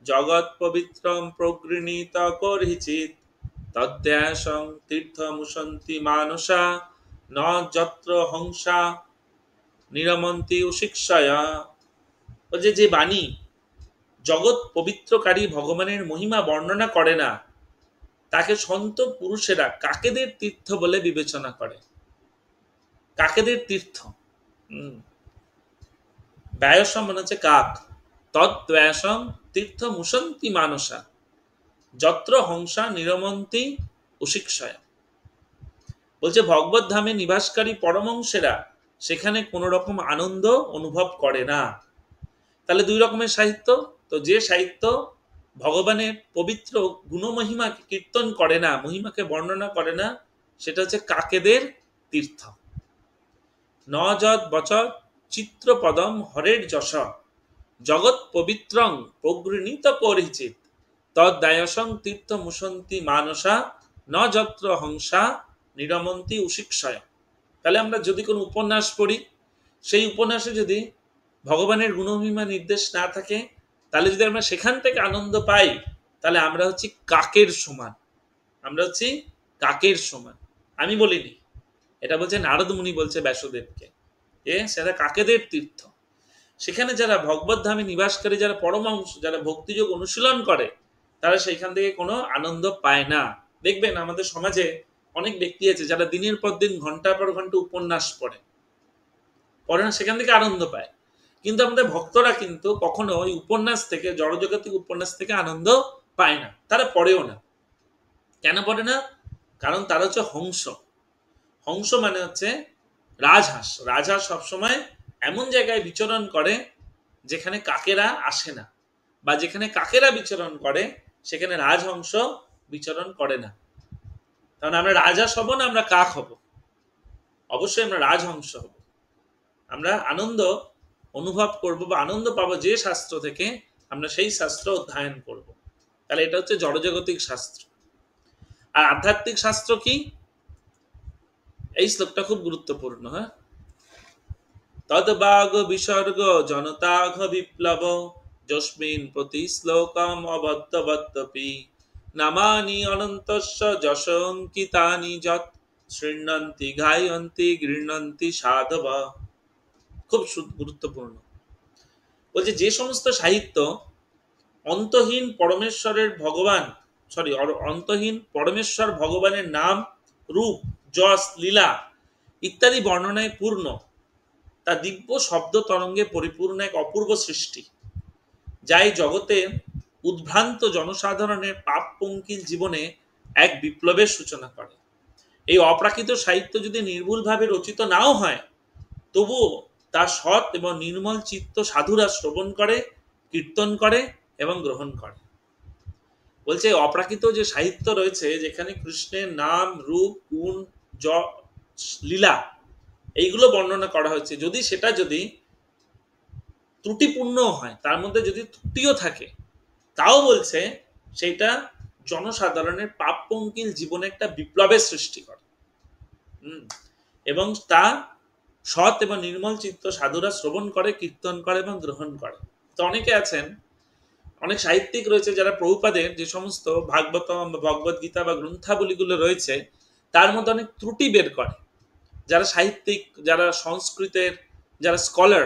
জগৎ পবিত্রম প্রগৃহীত করিচিত তদ্যাসং তীর্থমুসন্তি মানসা ন যত্র হংসা নিরমন্তি উশিক্ষয়া। যে বাণী জগৎ পবিত্রকারী ভগবানের মহিমা বর্ণনা করে না, তাকে সন্ত পুরুষেরা কাকেদের তীর্থ বলে বিবেচনা করে। কাকেদের তীর্থ, ব্যয়সম মনে হচ্ছে কাক, তদ্ব্যাসম তীর্থ মুসন্তি মানসা যত্র হংসা নিরমন্তি উশিক্ষয়া। বলছে ভগবত ধামে নিবাসকারী পরমহংসেরা সেখানে কোন রকম আনন্দ অনুভব করে না। তাহলে 2 রকমের সাহিত্য। তো যে সাহিত্য ভগবানের পবিত্র গুণমহিমাকে কীর্তন করে না, মহিমাকে বর্ণনা করে না, সেটা হচ্ছে কাকেদের তীর্থ। ন যদ বচৎ চিত্রপদম হরের যশ জগৎ পবিত্রং প্রগৃহীত করিচিত তদ্দায়সং তীর্থ মুসন্তি মানসা ন যত্র হংসা নিরমন্তি উশিক্ষয়া। তাহলে আমরা যদি কোনো উপন্যাস পড়ি, সেই উপন্যাসে যদি ভগবানের গুণমহিমা নির্দেশ না থাকে, তাহলে যদি আমরা সেখান থেকে আনন্দ পাই, তাহলে আমরা হচ্ছি কাকের সমান, আমরা হচ্ছি কাকের সমান। আমি বলিনি, এটা বলছে নারদ মুনি, বলছে ব্যাসদেবকে, সেটা কাকেদের তীর্থ। সেখানে যারা ভগবত ধামে নিবাসকারী, যারা পরমহংস, যারা ভক্তিযোগ অনুশীলন করে, তারা সেইখান থেকে কোনো আনন্দ পায় না। দেখবেন আমাদের সমাজে অনেক ব্যক্তি আছে যারা দিনের পর দিন ঘন্টার পর ঘন্টা উপন্যাস পড়ে না, সেখান থেকে আনন্দ পায়। কিন্তু আমাদের ভক্তরা কিন্তু কখনো ওই উপন্যাস থেকে, জড়জাগতিক উপন্যাস থেকে আনন্দ পায় না, তারা পড়েও না। কেন পড়ে না? কারণ তারা হচ্ছে হংস। হংস মানে হচ্ছে রাজহাঁস। রাজহাঁস সবসময় এমন জায়গায় বিচরণ করে যেখানে কাকেরা আসে না, বা যেখানে কাকেরা বিচরণ করে সেখানে রাজহংস বিচরণ করে না। কারণ আমরা রাজহাঁস হব না, আমরা কাক হব? অবশ্যই আমরা রাজহংস হব। আমরা আনন্দ অনুভব করব বা আনন্দ পাবো যে শাস্ত্র থেকে, আমরা সেই শাস্ত্র অধ্যয়ন করব। তাহলে এটা হচ্ছে জড়জাগতিক শাস্ত্র। আর আধ্যাত্মিক শাস্ত্র কি? এই শ্লোকটা খুব গুরুত্বপূর্ণ। হ্যাঁ, তদ্বাগ বিসর্গ জনতাঘ বিপ্লব যস্মিন প্রতি শ্লোকম অবদ্ধবত্তপি নামানি অনন্তস্য যশঙ্কিতানি যৎ শৃণ্বন্তি গায়ন্তি গৃহ্ণন্তি সাধব। খুব গুরুত্বপূর্ণ। বলছে যে সমস্ত সাহিত্য অন্তহীন পরমেশ্বরের অন্তহীন পরমেশ্বর ভগবানের নাম, রূপ, যশ, লীলা ইত্যাদি বর্ণনায় পূর্ণ, তা দিব্য শব্দ তরঙ্গে পরিপূর্ণ এক অপূর্ব সৃষ্টি, যাই জগতে উদ্ভ্রান্ত জনসাধারণের পাপ পঙ্কিল জীবনে এক বিপ্লবের সূচনা করে। এই অপ্রাকৃত সাহিত্য যদি নির্ভুলভাবে রচিত নাও হয়, তবুও তা সৎ এবং নির্মল চিত্ত সাধুরা শ্রবণ করে, কীর্তন করে এবং গ্রহণ করে। বলছে অপ্রাকৃত যে সাহিত্য রয়েছে, যেখানে কৃষ্ণের নাম, রূপ, গুণ, লীলা এইগুলো বর্ণনা করা হয়েছে, যদি ত্রুটিপূর্ণ হয়, তার মধ্যে যদি ত্রুটিও থাকে, তাও বলছে সেটা জনসাধারণের পাপ পঙ্কিল জীবনে একটা বিপ্লবের সৃষ্টি করে। এবং তা সৎ এবং নির্মল চিত্ত সাধুরা শ্রবণ করে, কীর্তন করে এবং গ্রহণ করে। তো অনেকে আছেন, অনেক সাহিত্যিক রয়েছে যারা প্রভুপাদের যে সমস্ত ভাগবতম বা ভগবদ গীতা বা গ্রন্থাবলীগুলো রয়েছে তার মধ্যে অনেক ত্রুটি বের করে। যারা সাহিত্যিক, যারা সংস্কৃতের যারা স্কলার,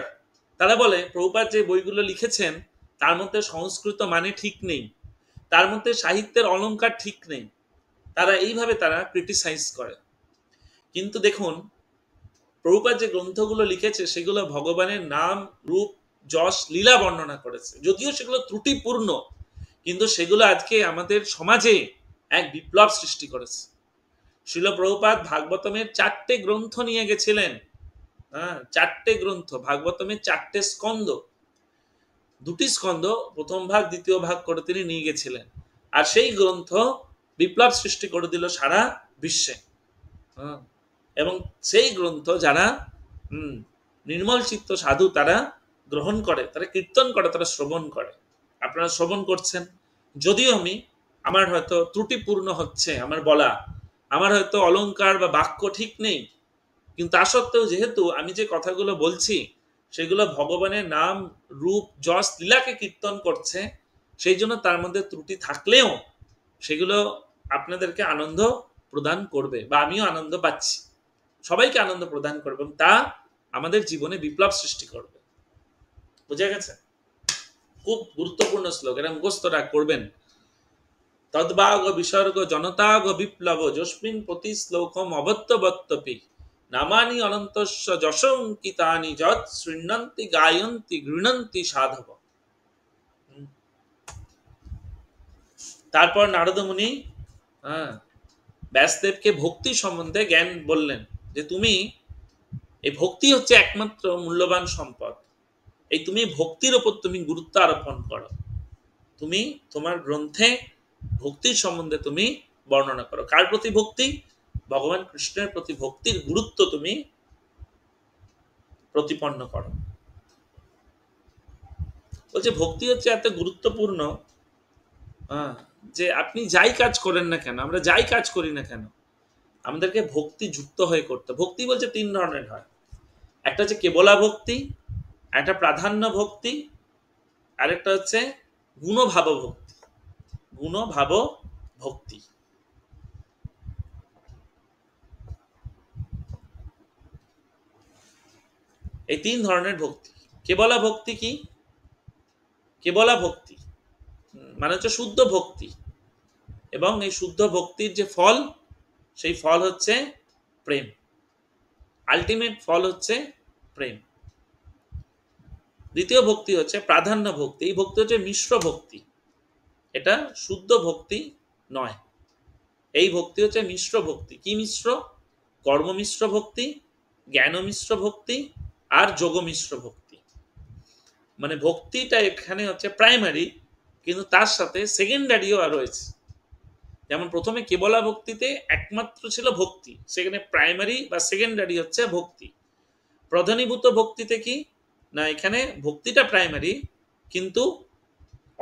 তারা বলে প্রভুপাদ যে বইগুলো লিখেছেন তার মধ্যে সংস্কৃত মানে ঠিক নেই, তার মধ্যে সাহিত্যের অলংকার ঠিক নেই। তারা এইভাবে ক্রিটিসাইজ করে। কিন্তু দেখুন, প্রভুপাদ যে গ্রন্থগুলো লিখেছে সেগুলো ভগবানের নাম, রূপ, যশ, লীলা বর্ণনা করেছে। যদিও সেগুলো ত্রুটিপূর্ণ, কিন্তু সেগুলো আজকে আমাদের সমাজে এক বিপ্লব সৃষ্টি করেছে। শ্রীল প্রভুপাদ ভাগবতমের 4টে গ্রন্থ নিয়ে গেছিলেন। 4টে গ্রন্থ, ভাগবতমের 4টে স্কন্ধ, 2টি স্কন্ধ, প্রথম ভাগ দ্বিতীয় ভাগ করে তিনি নিয়ে গেছিলেন। আর সেই গ্রন্থ বিপ্লব সৃষ্টি করে দিল সারা বিশ্বে। এবং সেই গ্রন্থ যারা নির্মল চিত্ত সাধু তারা গ্রহণ করে, তারা কীর্তন করে, তারা শ্রবণ করে। আপনারা শ্রবণ করছেন, যদিও আমার হয়তো ত্রুটিপূর্ণ হচ্ছে আমার বলা, আমার হয়তো অলংকার বা বাক্য ঠিক নেই, কিন্তু তা সত্ত্বেও যেহেতু আমি যে কথাগুলো বলছি সেগুলো ভগবানের নাম, রূপ, যশ, লীলাকে কীর্তন করছে, সেই জন্য তার মধ্যে ত্রুটি থাকলেও সেগুলো আপনাদেরকে আনন্দ প্রদান করবে, বা আমিও আনন্দ পাচ্ছি, সবাইকে আনন্দ প্রদান করবে, এবং তা আমাদের জীবনে বিপ্লব সৃষ্টি করবে। বুঝা গেছে? খুব গুরুত্বপূর্ণ শ্লোক, এটা মুখস্থ করবেন। তদ্বাগ বিসর্গ জনতাগ বিপ্লব যস্মিন প্রতি শ্লোকম অবত্যবত্তপি নামানি অনন্তস্য যশঙ্কিতানি যৎ শৃণ্বন্তি গায়ন্তি গৃহ্ণন্তি সাধব। তারপর নারদ মুনি ব্যাসদেবকে ভক্তি সম্বন্ধে জ্ঞান বললেন, যে তুমি এই ভক্তি হচ্ছে একমাত্র মূল্যবান সম্পদ। এই তুমি ভক্তির উপর তুমি গুরুত্ব আরোপণ করো, তুমি তোমার গ্রন্থে ভক্তির সম্বন্ধে তুমি বর্ণনা করো। কার প্রতি ভক্তি? ভগবান কৃষ্ণের প্রতি ভক্তির গুরুত্ব তুমি প্রতিপন্ন করো। বলছে ভক্তি হচ্ছে এত গুরুত্বপূর্ণ যে আপনি যাই কাজ করেন না কেন, আমরা যাই কাজ করি না কেন, আমাদেরকে ভক্তি যুক্ত হয়ে করতে। ভক্তি বলছে 3 ধরনের হয়। একটা হচ্ছে কেবলা ভক্তি, একটা প্রাধান্য ভক্তি, আর একটা হচ্ছে গুণভাব ভক্তি। গুণভাব ভক্তি, এই 3 ধরনের ভক্তি। কেবলা ভক্তি কি? কেবলা ভক্তি মানে হচ্ছে শুদ্ধ ভক্তি, এবং এই শুদ্ধ ভক্তির যে ফল, সেই ফল হচ্ছে প্রেম। আলটিমেট ফল হচ্ছে প্রেম। দ্বিতীয় ভক্তি হচ্ছে প্রাধান্য ভক্তি। এই ভক্তি হচ্ছে মিশ্র ভক্তি, এটা শুদ্ধ ভক্তি নয়। এই ভক্তি হচ্ছে মিশ্র ভক্তি। কি মিশ্র? কর্ম মিশ্র ভক্তি, জ্ঞান মিশ্র ভক্তি আর যোগ মিশ্র ভক্তি। মানে ভক্তিটা এখানে হচ্ছে প্রাইমারি, কিন্তু তার সাথে সেকেন্ডারিও রয়েছে। যেমন প্রথমে কেবলা ভক্তিতে একমাত্র ছিল ভক্তি, সেখানে প্রাইমারি বা সেকেন্ডারি হচ্ছে ভক্তি। প্রধানীভূত ভক্তিতে কি না, এখানে ভক্তিটা প্রাইমারি, কিন্তু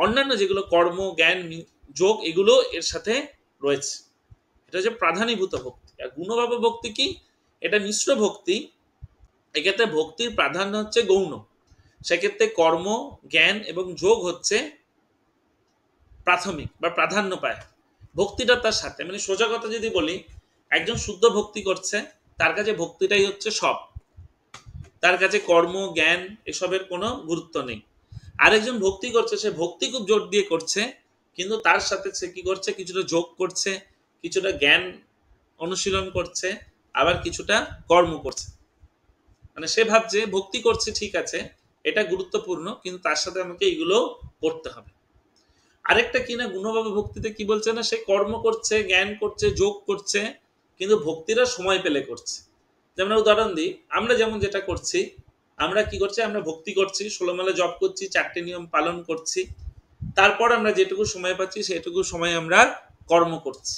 অন্যান্য যেগুলো কর্ম জ্ঞান যোগ এগুলো এর সাথে রয়েছে। এটা হচ্ছে প্রাধানীভূত ভক্তি। আর গুণভাব ভক্তি কি? এটা মিশ্র ভক্তি। এক্ষেত্রে ভক্তির প্রাধান্য হচ্ছে গৌণ, সেক্ষেত্রে কর্ম জ্ঞান এবং যোগ হচ্ছে প্রাথমিক বা প্রাধান্য পায়, ভক্তিটা তার সাথে। মানে সোজা কথা যদি বলি, একজন শুদ্ধ ভক্তি করছে, তার কাছে ভক্তিটাই হচ্ছে সব, তার কাছে কর্ম জ্ঞান এসবের কোনো গুরুত্ব নেই। আরেকজন ভক্তি করছে, সে ভক্তি খুব জোর দিয়ে করছে, কিন্তু তার সাথে সে কি করছে, কিছুটা যোগ করছে, কিছুটা জ্ঞান অনুশীলন করছে, আবার কিছুটা কর্ম করছে। মানে সে ভাবছে ভক্তি করছে ঠিক আছে, এটা গুরুত্বপূর্ণ, কিন্তু তার সাথে আমাকে এগুলো করতে হবে। আরেকটা কিনা গুণভাব ভক্তিতে কি বলছে না, সে কর্ম করছে জ্ঞান করছে যোগ করছে, কিন্তু ভক্তিরা সময় পেলে করছে। যেমন উদাহরণ দিই, আমরা যেমন যেটা করছি, আমরা কি করছি, আমরা ভক্তি করছি, 16 মালা জপ করছি, 4টে নিয়ম পালন করছি, তারপর আমরা যেটুকু সময় পাচ্ছি সেটুকু সময় আমরা কর্ম করছি,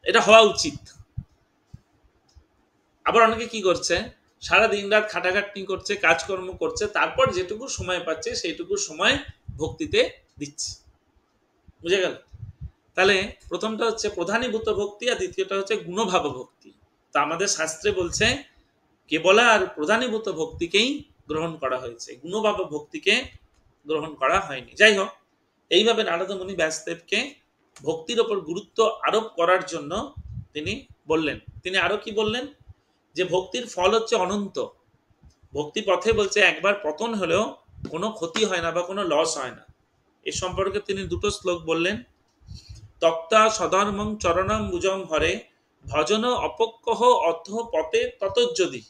এটা হওয়া উচিত। আবার অনেকে কি করছে, সারা দিন রাত খাটাখাটনি করছে, কাজকর্ম করছে, তারপর যেটুকু সময় পাচ্ছে সেইটুকু সময় ভক্তিতে দিচ্ছে। বুঝে গেল? তাহলে প্রথমটা হচ্ছে প্রধানীভূত ভক্তি, আর দ্বিতীয়টা হচ্ছে গুণভাব ভক্তি। তা আমাদের শাস্ত্রে বলছে কেবলা আর প্রধানীভূত ভক্তিকেই গ্রহণ করা হয়েছে, গুণভাব ভক্তিকে গ্রহণ করা হয়নি। যাই হোক, এইভাবে নারদ মুনি ব্যাসদেবকে ভক্তির ওপর গুরুত্ব আরোপ করার জন্য তিনি বললেন। তিনি আরো কি বললেন, যে ভক্তির ফল হচ্ছে অনন্ত। ভক্তি পথে বলছে একবার পতন হলেও কোনো ক্ষতি হয় না বা কোনো লস হয় না। এ সম্পর্কে তিনি দুটো শ্লোক বললেন। তক্তা সধর্মং চরণম বুজম হরে, ভজন অপক্কহ অথ পতে ততজ্জদি,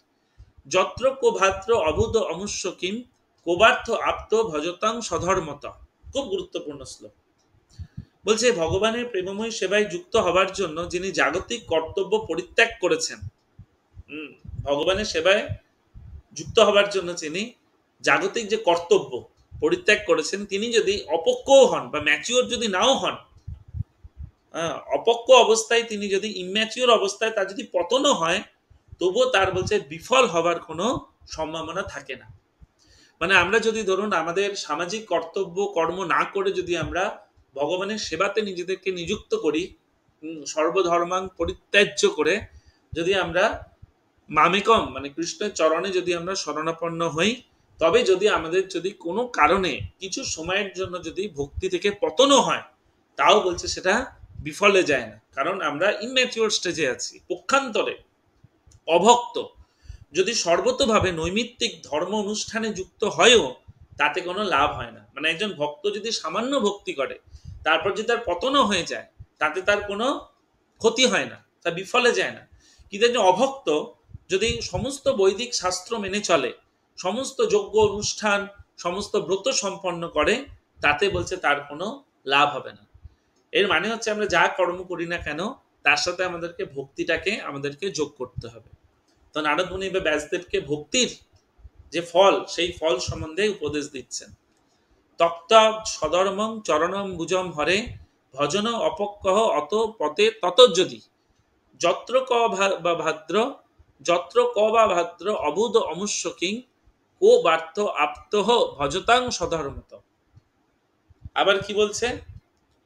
যত্র কো ভাদ্র অবুধ অমুষ্য কিম, কোবার্থ আপ্ত ভজতাং সধর্মত। খুব গুরুত্বপূর্ণ শ্লোক। বলছে ভগবানের প্রেমময় সেবায় যুক্ত হবার জন্য যিনি জাগতিক কর্তব্য পরিত্যাগ করেছেন, ভগবানের সেবায় যুক্ত হবার জন্য তিনি জাগতিক যে কর্তব্য পরিত্যাগ করেছেন, তিনি যদি অপক্কও হন বা ম্যাচিওর যদি নাও হন, অপক্ক অবস্থায় তিনি যদি ইম্যাচিওর অবস্থায় তার যদি পতনও হয়, তবুও তার বলছে বিফল হবার কোনো সম্ভাবনা থাকে না। মানে আমরা যদি ধরুন আমাদের সামাজিক কর্তব্য কর্ম না করে যদি আমরা ভগবানের সেবাতে নিজেদেরকে নিযুক্ত করি, সর্বধর্মাং পরিত্যাজ্য করে যদি আমরা মামেকম মানে কৃষ্ণের চরণে যদি আমরা শরণাপন্ন হই, তবে যদি আমাদের যদি কোনো কারণে কিছু সময়ের জন্য যদি ভক্তি থেকে পতনও হয়, তাও বলছে সেটা বিফলে যায় না, কারণ আমরা ইম্যাচিওর স্টেজে আছি। পক্ষান্তরে অভক্ত যদি সর্বতভাবে নৈমিত্তিক ধর্ম অনুষ্ঠানে যুক্ত হয়ও, তাতে কোনো লাভ হয় না। মানে একজন ভক্ত যদি সামান্য ভক্তি করে, তারপর যদি তার পতনও হয়ে যায়, তাতে তার কোনো ক্ষতি হয় না, তা বিফলে যায় না। কিন্তু একজন অভক্ত যদি সমস্ত বৈদিক শাস্ত্র মেনে চলে, সমস্ত যজ্ঞ অনুষ্ঠান সমস্ত ব্রত সম্পন্ন করে, তাতে বলছে তার কোনো লাভ হবে না। এর মানে হচ্ছে আমরা যা কর্ম করি না কেন, তার সাথে আমাদেরকে ভক্তিটাকে আমাদেরকে যোগ করতে হবে। তো নারদ মুনি বা ব্যাসদেবকে ভক্তির যে ফল, সেই ফল সম্বন্ধে উপদেশ দিচ্ছেন। তক্তা সধর্মং চরণম বুজম হরে, ভজন অপক্কহ অত পতে ততজ্জদি, যত্র ক বা ভাদ্র যত্র ক বা ভাদ্র অবুধ অমুষ্য কিং, কো বার্থ আপ্তহ ভজতাং সধর্মত। আবার কি বলছে,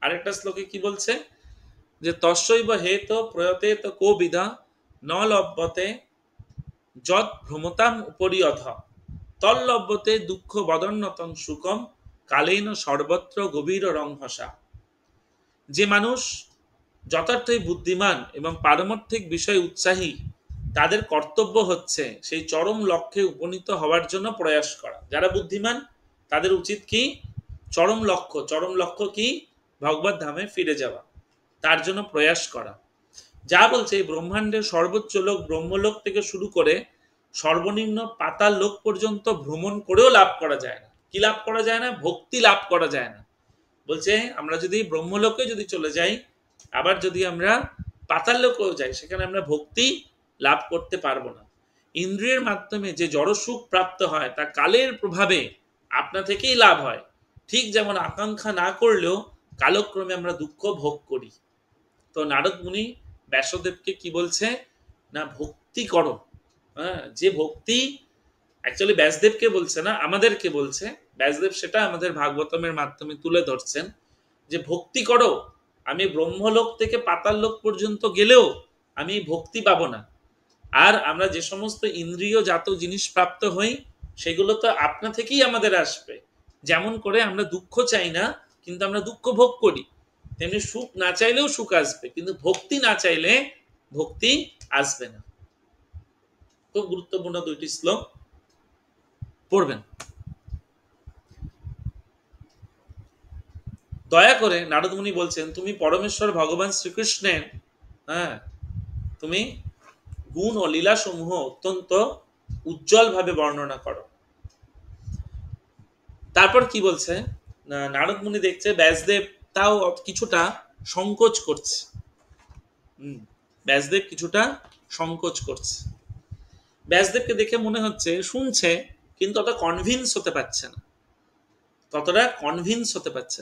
আরেকটা শ্লোকে কি বলছে, যে তস্যৈব হেত প্রয়তেত কো বিধা, ন লভ্যতে যৎ ভ্রমতাম উপরি অধ, তল্লভ্যতে দুঃখ বদন্নতং সুখম, কালেন সর্বত্র গভীর রংহসা। যে মানুষ যথার্থই বুদ্ধিমান এবং পারমার্থিক বিষয়ে উৎসাহী, তাদের কর্তব্য হচ্ছে সেই চরম লক্ষ্যে উপনীত হওয়ার জন্য প্রয়াস করা। যারা বুদ্ধিমান তাদের উচিত কি, চরম লক্ষ্য কি, ভগবত ধামে ফিরে যাওয়া, তার জন্য প্রয়াস করা। যা বলছে এই ব্রহ্মাণ্ডের সর্বোচ্চ লোক ব্রহ্মলোক থেকে শুরু করে সর্বনিম্ন পাতাল লোক পর্যন্ত ভ্রমণ করেও লাভ করা যায় না। কি লাভ করা যায় না? ভক্তি লাভ করা যায় না। বলছে আমরা যদি ব্রহ্মলোকে যদি চলে যাই, আবার যদি আমরা পাতাল লোকেও যাই, সেখানে আমরা ভক্তি লাভ করতে পারবো না। ইন্দ্রিয়ের মাধ্যমে যে জড় সুখ প্রাপ্ত হয় তা কালের প্রভাবে আপনা থেকেই লাভ হয়। ঠিক যেমন আকাঙ্ক্ষা না করলেও কালক্রমে আমরা দুঃখ ভোগ করি। তো নারদ মুনি ব্যাসদেবকে কি বলছে না, ভক্তি করো। হ্যাঁ, যে ভক্তি অ্যাকচুয়ালি ব্যাসদেবকে বলছে না, আমাদেরকে বলছে। ব্যাসদেব সেটা আমাদের ভাগবতমের মাধ্যমে তুলে ধরছেন যে ভক্তি করো। আমি ব্রহ্মলোক থেকে পাতাল লোক পর্যন্ত গেলেও আমি ভক্তি পাবো না। আর আমরা যে সমস্ত ইন্দ্রিয় জাত জিনিস প্রাপ্ত হই সেগুলো তো আপনা থেকেই আমাদের আসবে। যেমন করে আমরা দুঃখ চাই না কিন্তু আমরা দুঃখ ভোগ করি, তেমনি সুখ না চাইলেও সুখ আসবে, কিন্তু ভক্তি না চাইলে ভক্তি আসবে না। খুব গুরুত্বপূর্ণ দুইটি শ্লোক পড়বেন। দয়া করে নারদ মুনি বলছেন, তুমি পরমেশ্বর ভগবান শ্রীকৃষ্ণের তুমি গুণ ও লীলা সমূহ অত্যন্ত উজ্জ্বল ভাবে বর্ণনা করো। তারপর কি বলছে, নারদ মুনি দেখছে ব্যাসদেব তাও কিছুটা সংকোচ করছে। ব্যাসদেব কিছুটা সংকোচ করছে। ব্যাসদেবকে দেখে মনে হচ্ছে শুনছে কিন্তু অতটা কনভিন্স হতে পারছে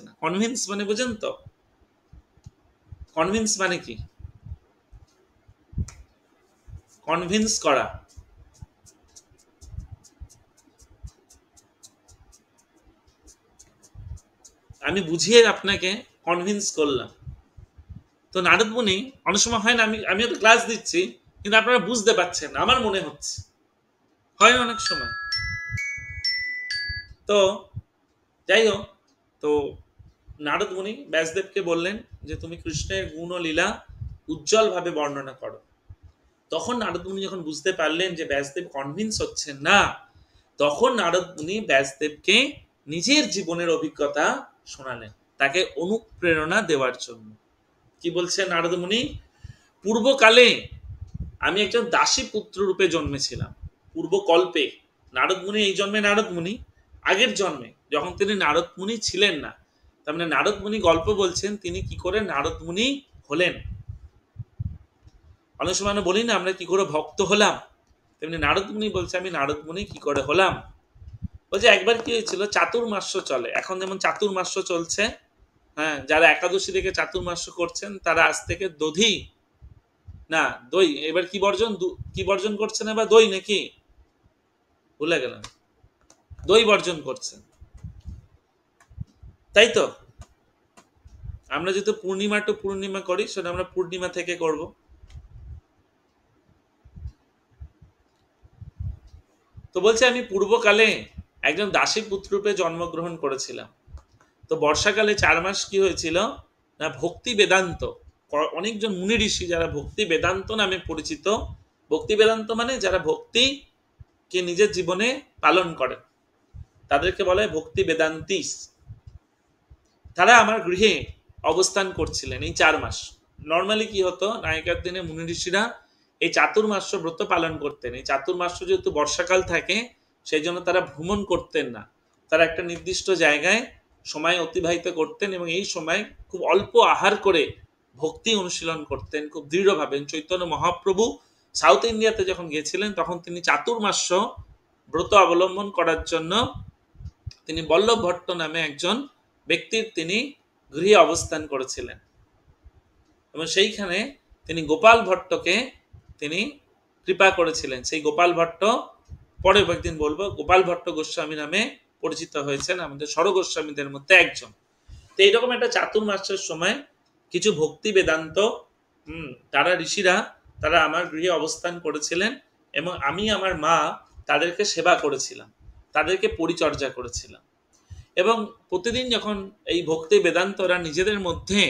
না। কনভিন্স মানে বুঝেন তো? কনভিন্স মানে কি? কনভিন্স করা। আমি বুঝিয়ে আপনাকে কনভিন্স করলাম। তো নারদ মুনি অনেক সময় হয় না, আমিও তো ক্লাস দিচ্ছি কিন্তু আপনারা বুঝতে পারছেন না, আমার মনে হচ্ছে, হয় অনেক সময়। তো যাই হোক, তো নারদ মুনি ব্যাসদেবকে বললেন যে তুমি কৃষ্ণের গুণ ও লীলা উজ্জ্বল ভাবে বর্ণনা করো। তখন নারদ মুনি যখন বুঝতে পারলেন যে ব্যাসদেব কনভিন্স হচ্ছেন না, তখন নারদ মুনি ব্যাসদেবকে নিজের জীবনের অভিজ্ঞতা শোনালেন, তাকে অনুপ্রেরণা দেওয়ার জন্য। কি বলছে নারদ মুনি? পূর্বকালে আমি একজন দাসী পুত্র রূপে জন্মেছিলাম। পূর্বকল্পে, নারদ মুনি এই জন্মে নারদ মুনি, আগের জন্মে যখন তিনি নারদ মুনি ছিলেন না, তার মানে নারদ মুনি গল্প বলছেন তিনি কি করে নারদ মুনি হলেন। অনেক সময় বলি না আমরা কি করে ভক্ত হলাম, তেমনি নারদ মুনি বলছে আমি নারদ মুনি কি করে হলাম। বলছে একবার কি হয়েছিল, চাতুর্মাস্য চলে, এখন যেমন চাতুর্মাস্য চলছে, হ্যাঁ, যারা একাদশী থেকে চাতুর্মাস্য করছেন তারা আজ থেকে দধি না দই, এবার কি বর্জন করছেন, এবার দই নাকি ভুলে গেলাম, দই বর্জন করছেন, তাই তো? আমরা যেহেতু পূর্ণিমা টু পূর্ণিমা করি, সেটা আমরা পূর্ণিমা থেকে করব। তো বলছে আমি পূর্বকালে একজন দাসী পুত্ররূপে জন্মগ্রহণ করেছিলাম। তো বর্ষাকালে 4 মাস কি হয়েছিল না, ভক্তি বেদান্ত, অনেকজন মুনি ঋষি যারা ভক্তি বেদান্ত নামে পরিচিত, ভক্তি বেদান্ত মানে যারা ভক্তিকে নিজের জীবনে পালন করেন, তাদেরকে বলে ভক্তি বেদান্তিস। তারা আমার গৃহে অবস্থান করছিলেন এই 4 মাস। নর্মালি কি হতো, নায়িকার দিনে মুনি ঋষিরা এই চাতুর্মাস্য ব্রত পালন করতেন। এই চাতুর্মাস্য যেহেতু বর্ষাকাল থাকে, সেই জন্য তারা ভ্রমণ করতেন না, তারা একটা নির্দিষ্ট জায়গায় সময় অতিবাহিত করতেন এবং এই সময় খুব অল্প আহার করে ভক্তি অনুশীলন করতেন খুব দৃঢ়ভাবে। চৈতন্য মহাপ্রভু সাউথ ইন্ডিয়াতে যখন গিয়েছিলেন তখন তিনি চাতুর্মাস্য ব্রত অবলম্বন করার জন্য তিনি বল্লভ ভট্ট নামে একজন ব্যক্তির তিনি গৃহে অবস্থান করেছিলেন এবং সেইখানে তিনি গোপাল ভট্টকে তিনি কৃপা করেছিলেন। সেই গোপাল ভট্ট পরে একদিন বলবো, গোপাল ভট্ট গোস্বামী নামে পরিচিত হয়েছেন, আমাদের ষড় গোস্বামীদের মধ্যে একজন। তো এইরকম একটা চাতুর্মাস্যের সময় কিছু ভক্তি বেদান্ত তারা ঋষিরা তারা আমার গৃহে অবস্থান করেছিলেন এবং আমি আমার মা তাদেরকে সেবা করেছিলাম, তাদেরকে পরিচর্যা করেছিলাম। এবং প্রতিদিন যখন এই ভক্তি বেদান্তরা নিজেদের মধ্যে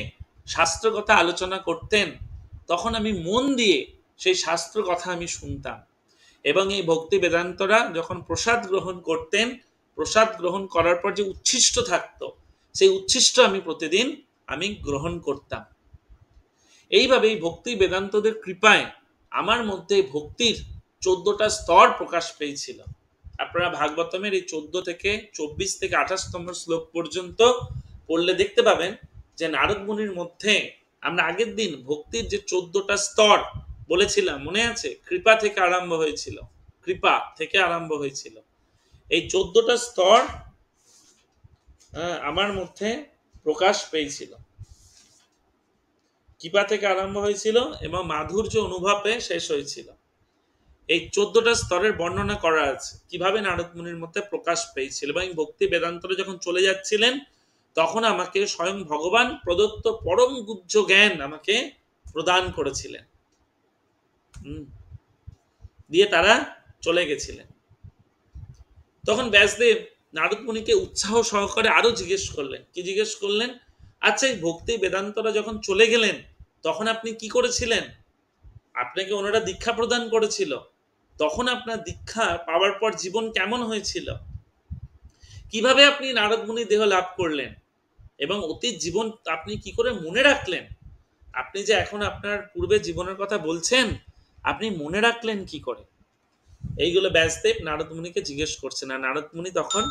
শাস্ত্র কথা আলোচনা করতেন, তখন আমি মন দিয়ে সেই শাস্ত্র কথা আমি শুনতাম। এবং এই ভক্তি বেদান্তরা যখন প্রসাদ গ্রহণ করতেন, প্রসাদ গ্রহণ করার পর যে উচ্ছিষ্ট থাকতো, সেই উচ্ছিষ্ট আমি প্রতিদিন আমি গ্রহণ করতাম। এইভাবে এই ভক্তি বেদান্তদের কৃপায় আমার মধ্যে ভক্তির 14টা স্তর প্রকাশ পেয়েছিল। আপনারা ভাগবতমের এই 14 থেকে 24 থেকে 28 নম্বর শ্লোক পর্যন্ত পড়লে দেখতে পাবেন যে নারদ মুনির মধ্যে আমরা আগের দিন ভক্তির যে 14টা স্তর বলেছিলাম, মনে আছে? কৃপা থেকে আরম্ভ হয়েছিল, এই 14টা স্তর আমার মধ্যে প্রকাশ পেয়েছিল, কৃপা থেকে আরম্ভ হয়েছিল এবং মাধুর্য অনুভবে শেষ হয়েছিল। এই 14টা স্তরের বর্ণনা করা আছে কিভাবে নারদ মুনির মধ্যে প্রকাশ পেয়েছিল, এবং ভক্তি বেদান্তরে যখন চলে যাচ্ছিলেন তখন আমাকে স্বয়ং ভগবান প্রদত্ত পরম গুহ্য জ্ঞান আমাকে প্রদান করেছিলেন, দিয়ে তারা চলে গেছিলেন। তখন ব্যাসদেব নারদ মুনিকে উৎসাহ সহকারে আরো জিজ্ঞেস করলেন। কি জিজ্ঞেস করলেন? আচ্ছা, এই ভক্তি বেদান্তরা যখন চলে গেলেন তখন আপনি কি করেছিলেন? আপনাকে ওনারা দীক্ষা প্রদান করেছিল, তখন আপনার দীক্ষা পাওয়ার পর জীবন কেমন হয়েছিল? কিভাবে আপনি নারদ মুনি দেহ লাভ করলেন এবং অতীত জীবন আপনি কি করে মনে রাখলেন? আপনি যে এখন আপনার পূর্বে জীবনের কথা বলছেন, আপনি মনে রাখলেন কি করে? এইগুলো ব্যাসদেব নারদ মুনিকে জিজ্ঞেস করছেন। আর নারদ মুনি তখন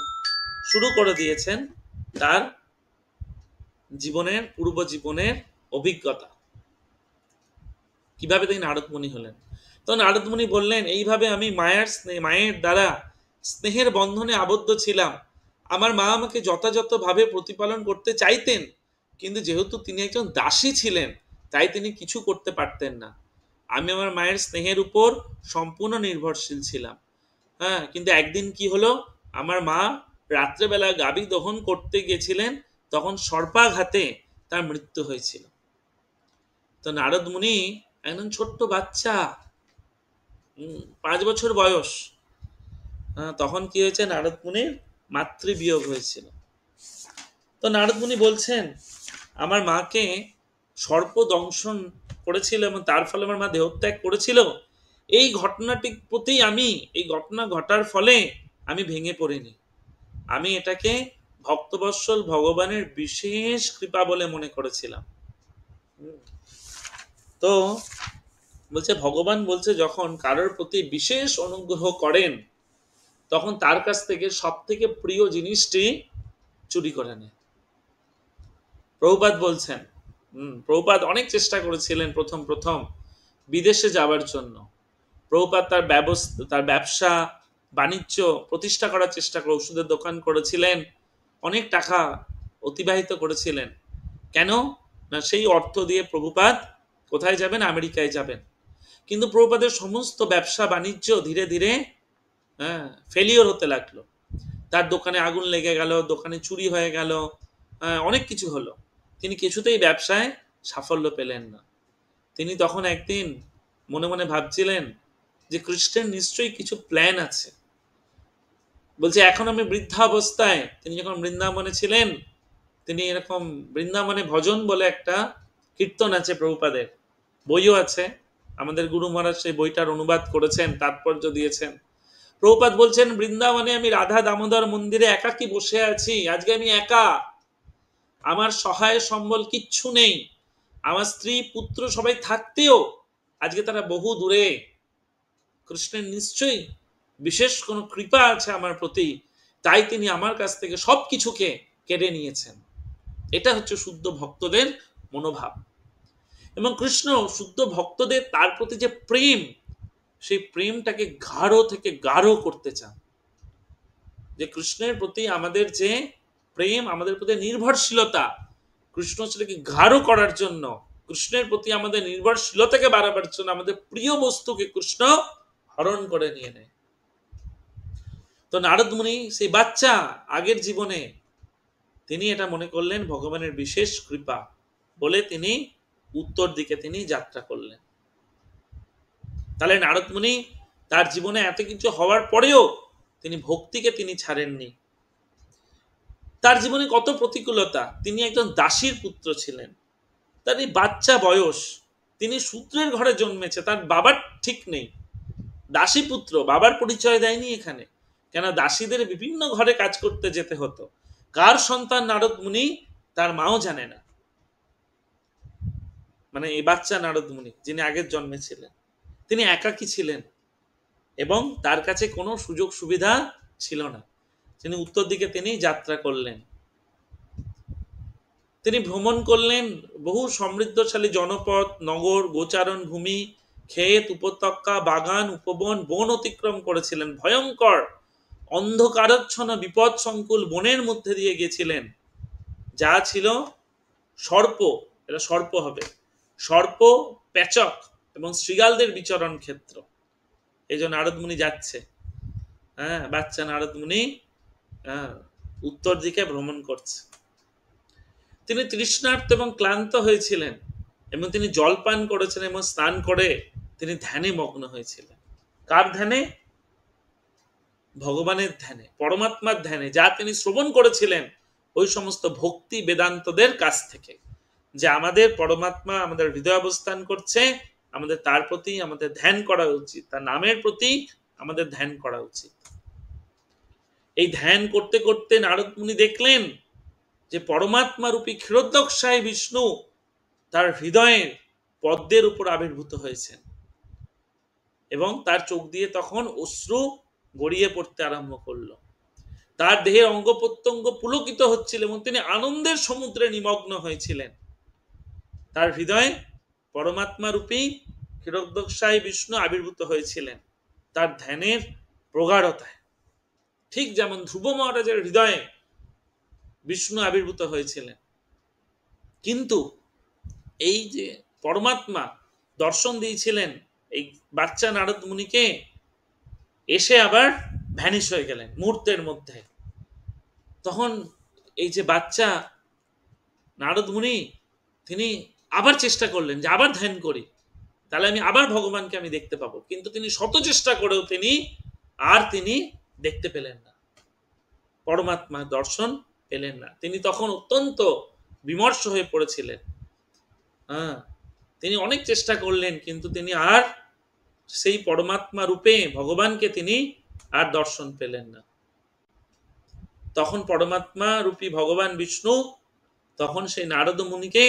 শুরু করে দিয়েছেন তার জীবনের, পূর্ব জীবনের অভিজ্ঞতা, কিভাবে তিনি নারদ মুনি হলেন। তো নারদ মুনি বললেন, এইভাবে আমি মায়ের দ্বারা স্নেহের বন্ধনে আবদ্ধ ছিলাম। আমার মা আমাকে যথাযথভাবে প্রতিপালন করতে চাইতেন, কিন্তু যেহেতু তিনি একজন দাসী ছিলেন তাই তিনি কিছু করতে পারতেন না। আমি আমার মায়ের স্নেহের উপর সম্পূর্ণ নির্ভরশীল ছিলাম। কিন্তু একদিন কি হলো, আমার মা রাত্রেবেলা গাভী দহন করতে গেছিলেন, তখন সর্পাঘাতে তার মৃত্যু হয়েছিল। তো নারদ মুনি একদম ছোট্ট বাচ্চা, 5 বছর বয়স, তখন কি হয়েছে, নারদ মুনির মাতৃবিয়োগ হয়েছিল। তো নারদ মুনি বলছেন, আমার মাকে সর্প দংশন করেছিল এবং তার ফলে আমার মা দেহত্যাগ করেছিল। এই ঘটনাটির প্রতি এই ঘটনা ঘটার ফলে আমি ভেঙে পড়িনি। আমি এটাকে ভক্তবৎসল ভগবানের বিশেষ কৃপা বলে মনে করেছিলাম। তো বলছে, ভগবান বলছে যখন কারোর প্রতি বিশেষ অনুগ্রহ করেন তখন তার কাছ থেকে সব থেকে প্রিয় জিনিসটি চুরি করে নেয়। প্রভুপাদ বলছেন, প্রভুপাদ অনেক চেষ্টা করেছিলেন প্রথম বিদেশে যাওয়ার জন্য। প্রভুপাদ তার ব্যবসা বাণিজ্য প্রতিষ্ঠা করার চেষ্টা করে ওষুধের দোকান করেছিলেন, অনেক টাকা অতিবাহিত করেছিলেন। কেন না, সেই অর্থ দিয়ে প্রভুপাদ কোথায় যাবেন? আমেরিকায় যাবেন। কিন্তু প্রভুপাদের সমস্ত ব্যবসা বাণিজ্য ধীরে ধীরে ফেলিওর হতে লাগলো। তার দোকানে আগুন লেগে গেল, দোকানে চুরি হয়ে গেল, অনেক কিছু হলো। তিনি কিছুতেই ব্যবসায় সাফল্য পেলেন না। তিনি তখন একদিন মনে মনে ভাবছিলেন যে কৃষ্ণের নিশ্চয়ই কিছু প্ল্যান আছে। বলছে, এখন আমি বৃদ্ধাবস্থায়, তিনি যখন বৃন্দাবনে ছিলেন, তিনি এরকম বৃন্দাবনে ভজন বলে একটা কীর্তন আছে, প্রভুপাদের বইও আছে, আমাদের গুরু মহারাজ সেই বইটার অনুবাদ করেছেন, তাৎপর্য দিয়েছেন। প্রভুপাদ বলছেন, বৃন্দাবনে আমি রাধা দামোদর মন্দিরে একাকী বসে আছি। আজকে আমি একা, আমার সহায় সম্বল কিচ্ছু নেই। আমার স্ত্রী পুত্র সবাই থাকতেও আজকে তারা বহু দূরে। কৃষ্ণের নিশ্চয়ই বিশেষ কোনো কৃপা আছে আমার প্রতি, তাই তিনি আমার কাছ থেকে সবকিছুকে কেড়ে নিয়েছেন। এটা হচ্ছে শুদ্ধ ভক্তদের মনোভাব। এবং কৃষ্ণ শুদ্ধ ভক্তদের তার প্রতি যে প্রেম, সেই প্রেমটাকে গাঢ় থেকে গাঢ় করতে চান। যে কৃষ্ণের প্রতি আমাদের যে প্রেম, আমাদের প্রতি নির্ভরশীলতা, কৃষ্ণ সেটাকে গাঢ় করার জন্য, কৃষ্ণের প্রতি আমাদের নির্ভরশীলতাকে বাড়াবার জন্য আমাদের প্রিয় বস্তুকে কৃষ্ণ হরণ করে নিয়ে নেয়। তো নারদ মুনি সেই বাচ্চা আগের জীবনে তিনি এটা মনে করলেন ভগবানের বিশেষ কৃপা বলে তিনি উত্তর দিকে তিনি যাত্রা করলেন। তাহলে নারদ মুনি তার জীবনে এত কিছু হওয়ার পরেও তিনি ভক্তিকে তিনি ছাড়েননি। তার জীবনে কত প্রতিকূলতা, তিনি একজন দাসীর পুত্র ছিলেন, তার এই বাচ্চা বয়স, তিনি সূত্রের ঘরে জন্মেছে, তার বাবার ঠিক নেই, দাসী পুত্র, বাবার পরিচয় দেয়নি এখানে। কেন, দাসীদের বিভিন্ন ঘরে কাজ করতে যেতে হতো। কার সন্তান নারদ মুনি তার মাও জানে না, মানে এই বাচ্চা নারদ মুনি যিনি আগের জন্মে ছিলেন, তিনি একাকী ছিলেন। এবং তার কাছে কোনো সুযোগ সুবিধা ছিল না। তিনি উত্তর দিকে তিনি যাত্রা করলেন, তিনি ভ্রমণ করলেন বহু সমৃদ্ধশালী জনপদ, নগর, গোচারণ ভূমি, ক্ষেত, উপত্যকা, বাগান, উপবন, বন অতিক্রম করেছিলেন। ভয়ঙ্কর অন্ধকারাচ্ছন্ন বিপদ সংকুল বনের মধ্যে দিয়ে গেছিলেন, যা ছিল সর্প, এটা সর্প হবে, সর্প, পেচক এবং শৃগালদের বিচরণ ক্ষেত্র। এই জন্য নারদ মুনি যাচ্ছে, বাচ্চা নারদ মুনি উত্তর দিকে ভ্রমণ করছে। তিনি তৃষ্ণার্ত এবং ক্লান্ত হয়েছিলেন এবং তিনি জলপান করেছিলেন এবং স্নান করে তিনি ধ্যানে মগ্ন হয়েছিলেন। কার ধ্যানে? ভগবানের ধ্যানে, পরমাত্মার ধ্যানে, যা তিনি শ্রবণ করেছিলেন ওই সমস্ত ভক্তি বেদান্তদের কাছ থেকে, যে আমাদের পরমাত্মা আমাদের হৃদয় অবস্থান করছে, আমাদের তার প্রতি আমাদের ধ্যান করা উচিত, তার নামের প্রতি আমাদের ধ্যান করা উচিত। এই ধ্যান করতে করতে নারদ মুনি দেখলেন যে পরমাত্মা রূপী ক্ষীরোদকশায়ী বিষ্ণু তার হৃদয়ের পদ্মের উপর আবির্ভূত হয়েছেন এবং তার চোখ দিয়ে তখন অশ্রু গড়িয়ে পড়তে আরম্ভ করলো। তার দেহের অঙ্গ প্রত্যঙ্গ পুলকিত হচ্ছিল এবং তিনি আনন্দের সমুদ্রে নিমগ্ন হয়েছিলেন। তার হৃদয়ে পরমাত্মা রূপী ক্ষীরোদকশায়ী বিষ্ণু আবির্ভূত হয়েছিলেন তার ধ্যানের প্রগাঢ়তায়, ঠিক যেমন ধ্রুব মহারাজের হৃদয়ে বিষ্ণু আবির্ভূত হয়েছিলেন। কিন্তু এই যে পরমাত্মা দর্শন দিয়েছিলেন এই বাচ্চা নারদ মুনিকে, এসে আবার ভ্যানিশ হয়ে গেলেন মুহূর্তের মধ্যে। তখন এই যে বাচ্চা নারদ মুনি তিনি আবার চেষ্টা করলেন যে আবার ধ্যান করি, তাহলে আমি আবার ভগবানকে আমি দেখতে পাবো। কিন্তু তিনি শত চেষ্টা করেও তিনি দেখতে পেলেন না, পরমাত্মা দর্শন পেলেন না। তিনি তখন অত্যন্ত বিমর্ষ হয়ে পড়েছিলেন। তিনি অনেক চেষ্টা করলেন কিন্তু তিনি আর সেই পরমাত্মা রূপে ভগবানকে তিনি আর দর্শন পেলেন না। তখন পরমাত্মা রূপী ভগবান বিষ্ণু তখন সেই নারদ মুনিকে,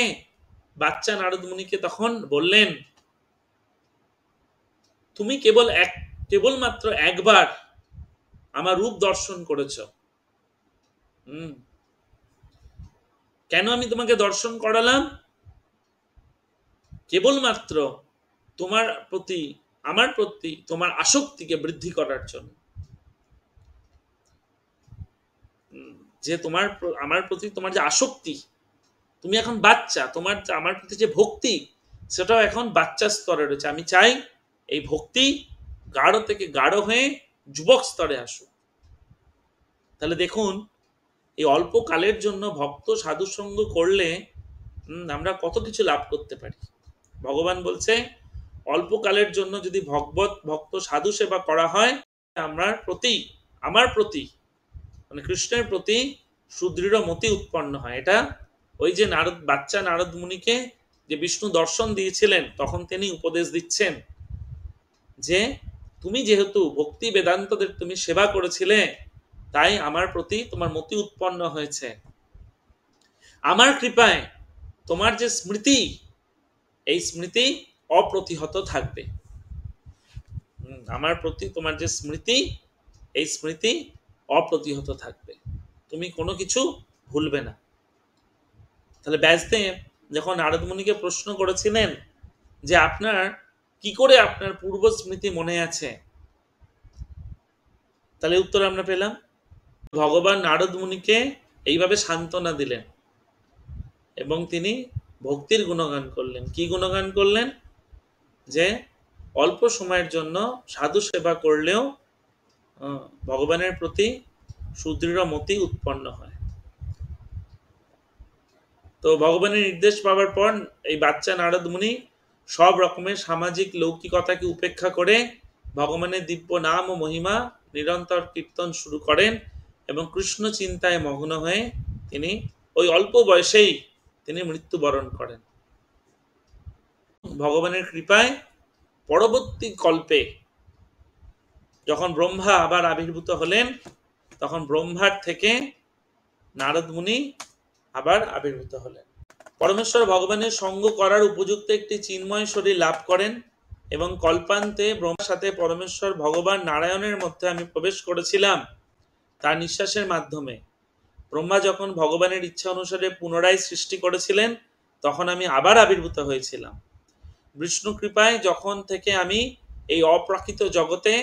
বাচ্চা নারদ মুনিকে তখন বললেন, তুমি কেবলমাত্র একবার আমার রূপ দর্শন করেছ, কেন আমি তোমাকে দর্শন করালাম? কেবলমাত্র তোমার প্রতি আমার প্রতি তোমার আসক্তিকে বৃদ্ধি করার জন্য, যে তোমার আমার প্রতি তোমার যে আসক্তি, তুমি এখন বাচ্চা, তোমার আমার প্রতি যে ভক্তি সেটাও এখন বাচ্চা স্তরে রয়েছে। আমি চাই এই ভক্তি গাঢ় থেকে গাঢ় হয়ে যুবক স্তরে আসুক। তাহলে দেখুন, এই অল্প কালের জন্য ভক্ত সাধু সঙ্গ করলে আমরা কত কিছু লাভ করতে পারি। ভগবান বলছে অল্প কালের জন্য যদি ভক্ত সাধু সেবা করা হয়, আমার প্রতি মানে কৃষ্ণের প্রতি সুদৃঢ় মতি উৎপন্ন হয়। এটা ওই যে বাচ্চা নারদ মুনিকে যে বিষ্ণু দর্শন দিয়েছিলেন, তখন তিনি উপদেশ দিচ্ছেন যে তুমি যেহেতু ভক্তি বেদান্তদের তুমি সেবা করেছিলে, তাই আমার প্রতি তোমার মতি উৎপন্ন হয়েছে। আমার কৃপায় তোমার যে স্মৃতি, এই স্মৃতি অপ্রতিহত থাকবে। আমার প্রতি তোমার যে স্মৃতি, এই স্মৃতি অপ্রতিহত থাকবে, তুমি কোনো কিছু ভুলবে না। তাহলে ব্যাসদেব যখন নারদ মুনিকে প্রশ্ন করেছিলেন যে আপনার কি করে আপনার পূর্ব স্মৃতি মনে আছে, তাহলে উত্তর আমরা পেলাম, ভগবান নারদ মুনিকে এইভাবে সান্ত্বনা দিলেন এবং তিনি ভক্তির গুণগান করলেন। কি গুণগান করলেন? যে অল্প সময়ের জন্য সাধু সেবা করলেও ভগবানের প্রতি সুদৃঢ় মতি উৎপন্ন হয়। তো ভগবানের নির্দেশ পাওয়ার পর এই বাচ্চা নারদ মুনি সব রকমের সামাজিক লৌকিকতাকে উপেক্ষা করে ভগবানের দিব্য নাম ও মহিমা নিরন্তর কীর্তন শুরু করেন এবং কৃষ্ণ চিন্তায় মগ্ন হয়ে তিনি ওই অল্প বয়সেই তিনি মৃত্যুবরণ করেন। ভগবানের কৃপায় পরবর্তী কল্পে যখন ব্রহ্মা আবার আবির্ভূত হলেন, তখন ব্রহ্মার থেকে নারদ মুনি আবার আবির্ভূত হলেন। পরমেশ্বর ভগবানের সঙ্গ করার উপযুক্ত একটি চিন্ময় শরীর লাভ করেন এবং কল্পান্তে ব্রহ্মার সাথে পরমেশ্বর ভগবান নারায়ণের মধ্যে আমি প্রবেশ করেছিলাম তার নিঃশ্বাসের মাধ্যমে। ব্রহ্মা যখন ভগবানের ইচ্ছা অনুসারে পুনরায় সৃষ্টি করেছিলেন তখন আমি আবার আবির্ভূত হয়েছিলাম। বিষ্ণু কৃপায় যখন থেকে আমি এই অপ্রাকৃত জগতে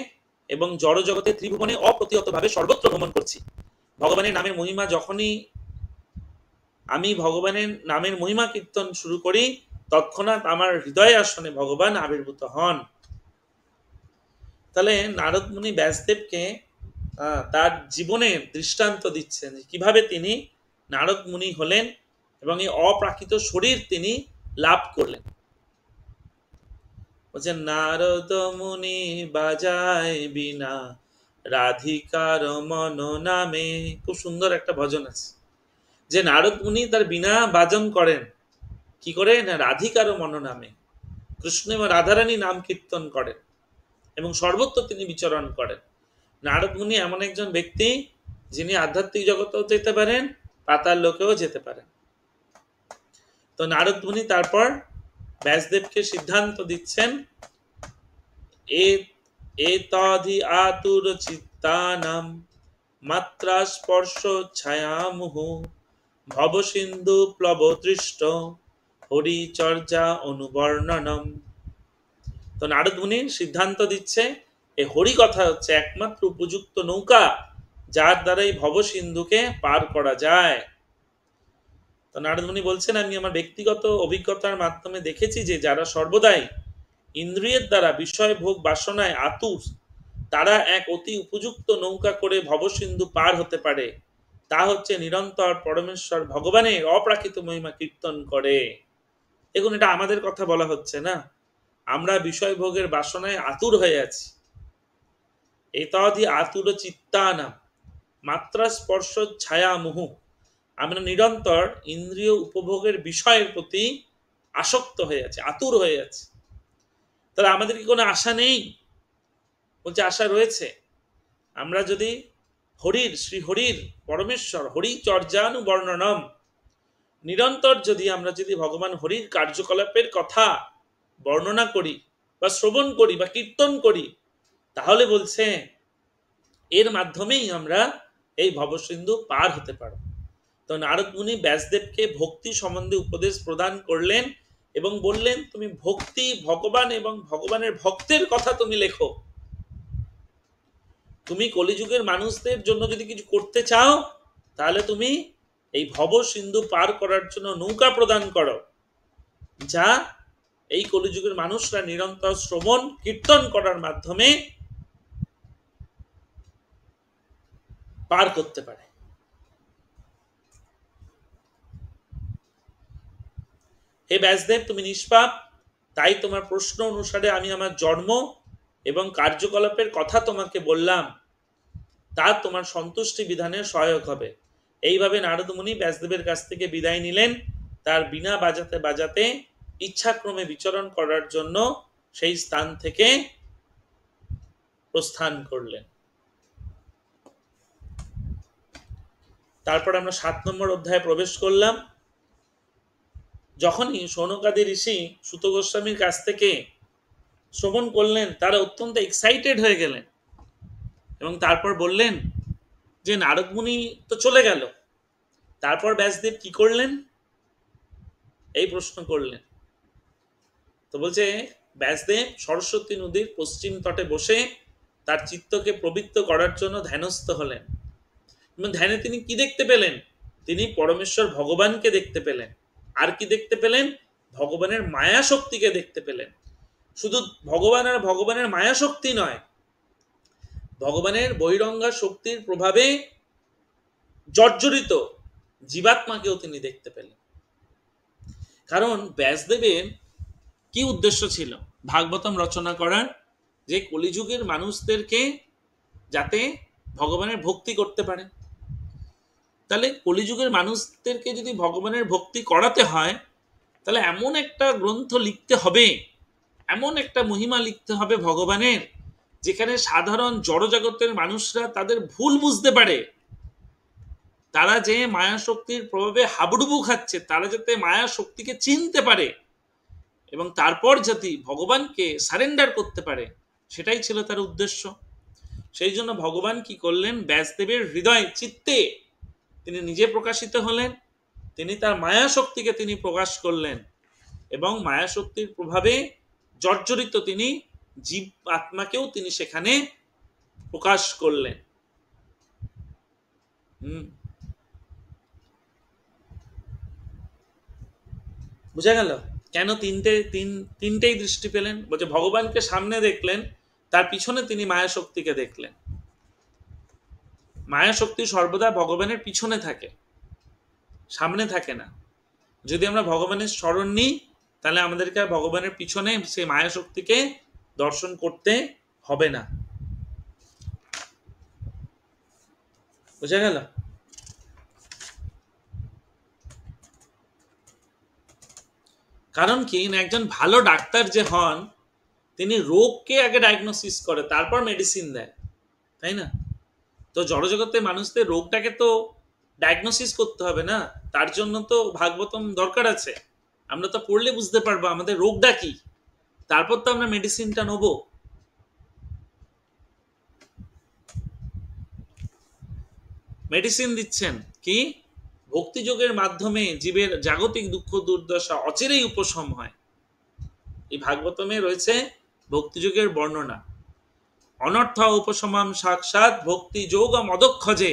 এবং জড় জগতে ত্রিভুবনে অপ্রতিহতভাবে সর্বত্র ভ্রমণ করছি। ভগবানের নামের মহিমা যখনই আমি ভগবানের নামের মহিমা কীর্তন শুরু করি তৎক্ষণাৎ আমার হৃদয় আসনে ভগবান আবির্ভূত হন। তাহলে নারদ মুনি ব্যাসদেবকে তার জীবনের দৃষ্টান্ত দিচ্ছেন কিভাবে তিনি নারদ মুনি হলেন এবং এই অপ্রাকৃত শরীর তিনি লাভ করলেন। বলছেন নারদ মুনি বাজায় বিনা রাধিকার মন নামে। খুব সুন্দর একটা ভজন আছে যে নারদ মুনি তার বিনা বাজন করেন কি করে না রাধিকার মন নামে, কৃষ্ণ এবং রাধারানী নাম কীর্তন করেন এবং সর্বত্র তিনি বিচরণ করেন। নারদ মুনি এমন একজন ব্যক্তি যিনি আধ্যাত্মিক জগতেও যেতে পারেন, পাতাল লোকেও যেতে পারেন। তো নারদ মুনি তারপর ব্যাসদেবকে সিদ্ধান্ত দিচ্ছেন এতধি আতুর চিত্তানাম মাত্রা স্পর্শ ছায়ামুহ ভব সিন্ধু প্লবদৃষ্ট হরিচর্যা অনুবর্ণনম। তো নারদ মুনি সিদ্ধান্ত দিচ্ছে এই হরি কথা হচ্ছে একমাত্র উপযুক্ত নৌকা যার দ্বারা এই ভব সিন্ধুকে পার করা যায়। তো নারদ মুনি বলছেন আমি আমার ব্যক্তিগত অভিজ্ঞতার মাধ্যমে দেখেছি যে যারা সর্বদাই ইন্দ্রিয়ের দ্বারা বিষয় ভোগ বাসনায় আতুর তারা এক অতি উপযুক্ত নৌকা করে ভবসিন্ধু পার হতে পারে। তা হচ্ছে নিরন্তর পরমেশ্বর ভগবানের অপ্রাকৃত মহিমা কীর্তন করে। এখন এটা আমাদের কথা বলা হচ্ছে না, আমরা বিষয় ভোগের বাসনায় আতুর হয়ে আছি। এতধি আতুর চিত্তানাম মাত্রা স্পর্শ ছায়া মোহ, আমরা নিরন্তর ইন্দ্রিয় উপভোগের বিষয়ের প্রতি আসক্ত হয়ে আছে, আতুর হয়ে আছে। তাহলে আমাদের কি কোনো আশা নেই? বলছে আশা রয়েছে। আমরা যদি হরির শ্রী হরির পরমেশ্বর হরি চর্যানুবর্ণনম নিরন্তর আমরা যদি ভগবান হরির কার্যকলাপের কথা বর্ণনা করি বা শ্রবণ করি বা কীর্তন করি তাহলে বলছে এর মাধ্যমেই আমরা এই ভবসিন্ধু পার হতে পারব। তো নারদ মুনি ব্যাসদেবকে ভক্তি সম্বন্ধে উপদেশ প্রদান করলেন এবং বললেন তুমি ভক্তি ভগবান এবং ভগবানের ভক্তের কথা তুমি লেখো। তুমি কলিযুগের মানুষদের জন্য যদি কিছু করতে চাও তাহলে তুমি এই ভব সিন্ধু পার করার জন্য নৌকা প্রদান করো যা এই কলিযুগের মানুষরা নিরন্তর শ্রবণ কীর্তন করার মাধ্যমে পার করতে পারে। হে ব্যাসদেব তুমি নিষ্পাপ, তাই তোমার প্রশ্ন অনুসারে আমি আমার জন্ম এবং কার্যকলাপের কথা তোমাকে বললাম, তা তোমার সন্তুষ্টি বিধানে সহায়ক হবে। এইভাবে নারদ মুনি ব্যাসদেবের কাছ থেকে বিদায় নিলেন। তার বীণা বাজাতে বাজাতে ইচ্ছাক্রমে বিচরণ করার জন্য সেই স্থান থেকে প্রস্থান করলেন। তারপর আমরা 7 নম্বর অধ্যায়ে প্রবেশ করলাম। যখনই শৌনকাদি ঋষি সুত গোস্বামীর কাছ থেকে শ্রবণ করলেন তারা অত্যন্ত এক্সাইটেড হয়ে গেলেন এবং তারপর বললেন যে নারদ মুনি তো চলে গেল, তারপর ব্যাসদেব কি করলেন এই প্রশ্ন করলেন। তো বলছে ব্যাসদেব সরস্বতী নদীর পশ্চিম তটে বসে তার চিত্তকে পবিত্র করার জন্য ধ্যানস্থ হলেন এবং ধ্যানে তিনি কি দেখতে পেলেন? তিনি পরমেশ্বর ভগবানকে দেখতে পেলেন। আর কি দেখতে পেলেন? ভগবানের মায়া শক্তিকে দেখতে পেলেন। শুধু ভগবান আর ভগবানের মায়া শক্তি নয়, ভগবানের বহিরঙ্গা শক্তির প্রভাবে জর্জরিত জীবাত্মাকেও তিনি দেখতে পেলেন। কারণ ব্যাসদেবের কি উদ্দেশ্য ছিল ভাগবতম রচনা করার? যে কলিযুগের মানুষদেরকে যাতে ভগবানের ভক্তি করতে পারে। তাহলে কলিযুগের মানুষদেরকে যদি ভগবানের ভক্তি করাতে হয় তাহলে এমন একটা গ্রন্থ লিখতে হবে, এমন একটা মহিমা লিখতে হবে ভগবানের, যেখানে সাধারণ জড়জগতের মানুষরা তাদের ভুল বুঝতে পারে। তারা যে মায়া শক্তির প্রভাবে হাবুডুবু খাচ্ছে তারা যাতে মায়া শক্তিকে চিনতে পারে এবং তারপর যদি ভগবানকে সারেন্ডার করতে পারে, সেটাই ছিল তার উদ্দেশ্য। সেই জন্য ভগবান কি করলেন, ব্যাসদেবের হৃদয় চিত্তে তিনি নিজে প্রকাশিত হলেন, তিনি তার মায়া শক্তিকে তিনি প্রকাশ করলেন এবং মায়া শক্তির প্রভাবে জর্জরিত তিনি জীব আত্মাকেও তিনি সেখানে প্রকাশ করলেন। বুঝা গেল কেন তিনটেই দৃষ্টি পেলেন? বলছে ভগবানকে সামনে দেখলেন, তার পিছনে তিনি মায়া শক্তিকে দেখলেন। মায়া শক্তি সর্বদা ভগবানের পিছনে থাকে, সামনে থাকে না। যদি আমরা ভগবানের স্মরণ নিই, তাহলে আমাদেরকে ভগবানের পিছনে সেই মায়া শক্তিকে দর্শন করতে হবে না। বুঝা গেল? কারণ কি না, একজন ভালো ডাক্তার যে হন, তিনি রোগকে আগে ডায়াগনোসিস করে, তারপর মেডিসিন দেয়, তাই না? তো জড়জগতে মানুষদের রোগটাকে তো ডায়াগনোসিস করতে হবে না, তার জন্য তো ভাগবতম দরকার আছে। আমরা তো পড়লে বুঝতে পারবো আমাদের রোগটা কি, তারপর তো আমরা মেডিসিনটা নেব। মেডিসিন দিচ্ছেন কি? ভক্তিযোগের মাধ্যমে জীবের জাগতিক দুঃখ দুর্দশা অচিরেই উপশম হয়। এই ভাগবতমে রয়েছে ভক্তিযোগের বর্ণনা। অনর্থ উপশমম সাক্ষাৎ ভক্তি যোগম অদক্ষজে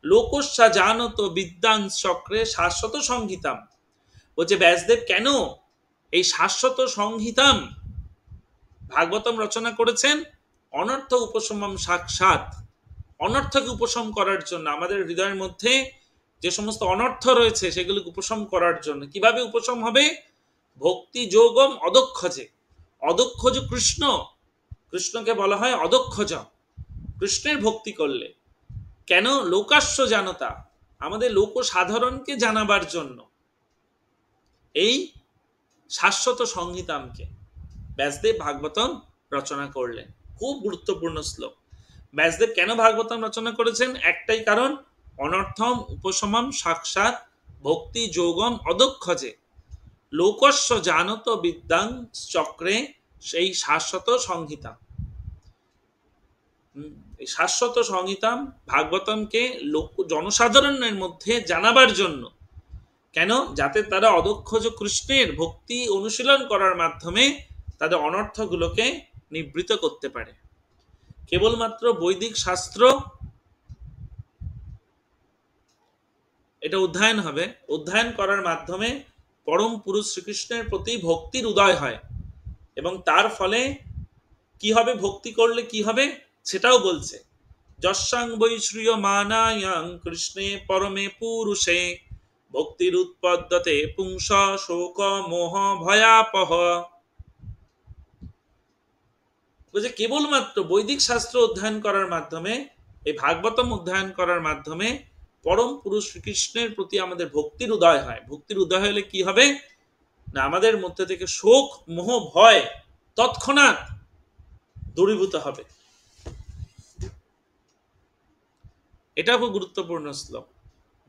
লোকস্যা জানত বিদ্যাং চক্রে শাশ্বত সংহিতাম। বলছে ব্যাসদেব কেন এই শাশ্বত সংহিতাম ভাগবতম রচনা করেছেন? অনর্থ উপশমম সাক্ষাৎ, অনর্থকে উপশম করার জন্য, আমাদের হৃদয়ের মধ্যে যে সমস্ত অনর্থ রয়েছে সেগুলোকে উপশম করার জন্য। কিভাবে উপশম হবে? ভক্তি যোগম অদক্ষজে। অদক্ষজ কৃষ্ণ, কৃষ্ণকে বলা হয় অদক্ষজ। কৃষ্ণের ভক্তি করলে কেন? লোকাস্য জানতা, আমাদের লোক সাধারণকে জানাবার জন্য এই শাশ্বত সংহিতামকে ব্যাসদেব ভাগবতম রচনা করলেন। খুব গুরুত্বপূর্ণ শ্লোক। ব্যাসদেব কেন ভাগবতম রচনা করেছেন? একটাই কারণ, অনর্থম উপশমম সাক্ষাৎ ভক্তি যোগম অদক্ষজে লোকস্য জানত বিদ্যাং চক্রে, সেই শাশ্বত সংহিতা। এই শাশ্বত সংহিতাম ভাগবতমকে লোক জনসাধারণের মধ্যে জানাবার জন্য। কেন? যাতে তারা অদক্ষজ কৃষ্ণের ভক্তি অনুশীলন করার মাধ্যমে তাদের অনর্থগুলোকে নিবৃত করতে পারে। কেবলমাত্র বৈদিক শাস্ত্র এটা অধ্যয়ন হবে, অধ্যয়ন করার মাধ্যমে পরম পুরুষ শ্রীকৃষ্ণের প্রতি ভক্তির উদয় হয় এবং তার ফলে কি হবে, ভক্তি করলে কি হবে সেটাও বলছে। যস্যাং বৈশ্রিয় মানায়াং কৃষ্ণে পরমে পুরুষে ভক্তির উৎপদ্যতে পুংস শোক মোহ ভয়াপহ। বলছে কেবলমাত্র বৈদিক শাস্ত্র অধ্যয়ন করার মাধ্যমে, এই ভাগবতম অধ্যয়ন করার মাধ্যমে পরম পুরুষ শ্রীকৃষ্ণের প্রতি আমাদের ভক্তির উদয় হয়। ভক্তির উদয় হলে কি হবে না, আমাদের মধ্যে থেকে শোক মোহ ভয় তৎক্ষণাৎ দূরীভূত হবে। এটা খুব গুরুত্বপূর্ণ শ্লোক।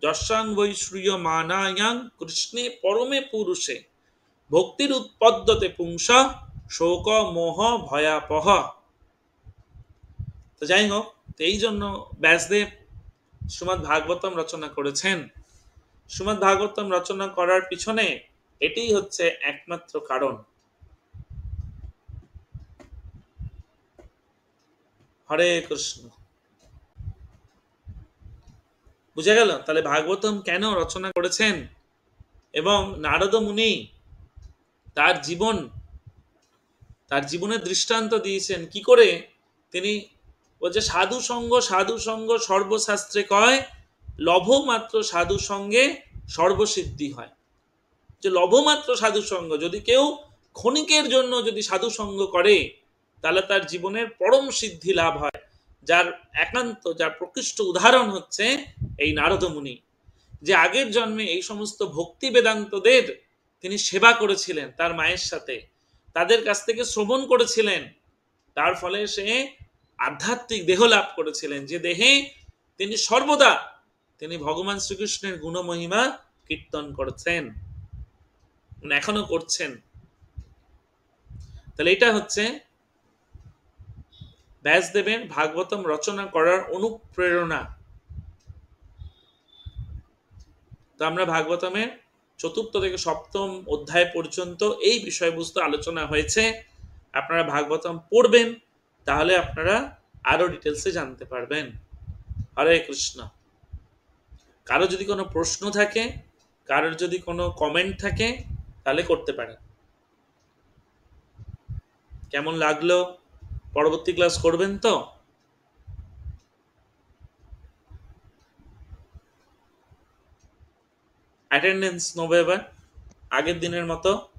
যস্যাং বৈশ্রিয় মানায়াং কৃষ্ণে পরমে পুরুষে ভক্তির উৎপদ্যতে পুংস শোক মোহ ভয়াপহ। তো যাই হোক, এই জন্য ব্যাসদেব শ্রীমদ্ ভাগবতম রচনা করেছেন। শ্রীমদ্ ভাগবতম রচনা করার পিছনে এটাই হচ্ছে একমাত্র কারণ। হরে কৃষ্ণ। বুঝে গেল তাহলে ভাগবতম কেন রচনা করেছেন? এবং নারদ মুনি তার জীবনের দৃষ্টান্ত দিয়েছেন কি করে। তিনি বলছে সাধু সঙ্গ সর্বশাস্ত্রে কয়, লভ মাত্র সাধু সঙ্গে সর্বসিদ্ধি হয়। যে লভমাত্র সাধু সঙ্গ, যদি কেউ ক্ষণিকের জন্য যদি সাধু সঙ্গ করে তাহলে তার জীবনের পরম সিদ্ধি লাভ হয়। যার একান্ত, যার প্রকৃষ্ট উদাহরণ হচ্ছে এই নারদ মুনি, যে আগের জন্মে এই সমস্ত ভক্তি বেদান্তদের তিনি সেবা করেছিলেন তার মায়ের সাথে, তাদের কাছ থেকে শ্রবণ করেছিলেন, তার ফলে সে আধ্যাত্মিক দেহ লাভ করেছিলেন, যে দেহে তিনি সর্বদা তিনি ভগবান শ্রীকৃষ্ণের গুণমহিমা কীর্তন করেছেন, এখনো করছেন। তাহলে এটা হচ্ছে ব্যাসদেবের ভাগবতম রচনা করার অনুপ্রেরণা। তো আমরা ভাগবতমের চতুর্থ থেকে সপ্তম অধ্যায় পর্যন্ত এই বিষয়বস্তু আলোচনা হয়েছে। আপনারা ভাগবতম পড়বেন, তাহলে আপনারা আরো ডিটেলসে জানতে পারবেন। হরে কৃষ্ণ। কারো যদি কোনো প্রশ্ন থাকে, কারোর যদি কোনো কমেন্ট থাকে, তাহলে করতে পারেন। কেমন লাগলো? পরবর্তী ক্লাস করবেন তো? অ্যাটেন্ডেন্স নেবো এবার আগের দিনের মতো।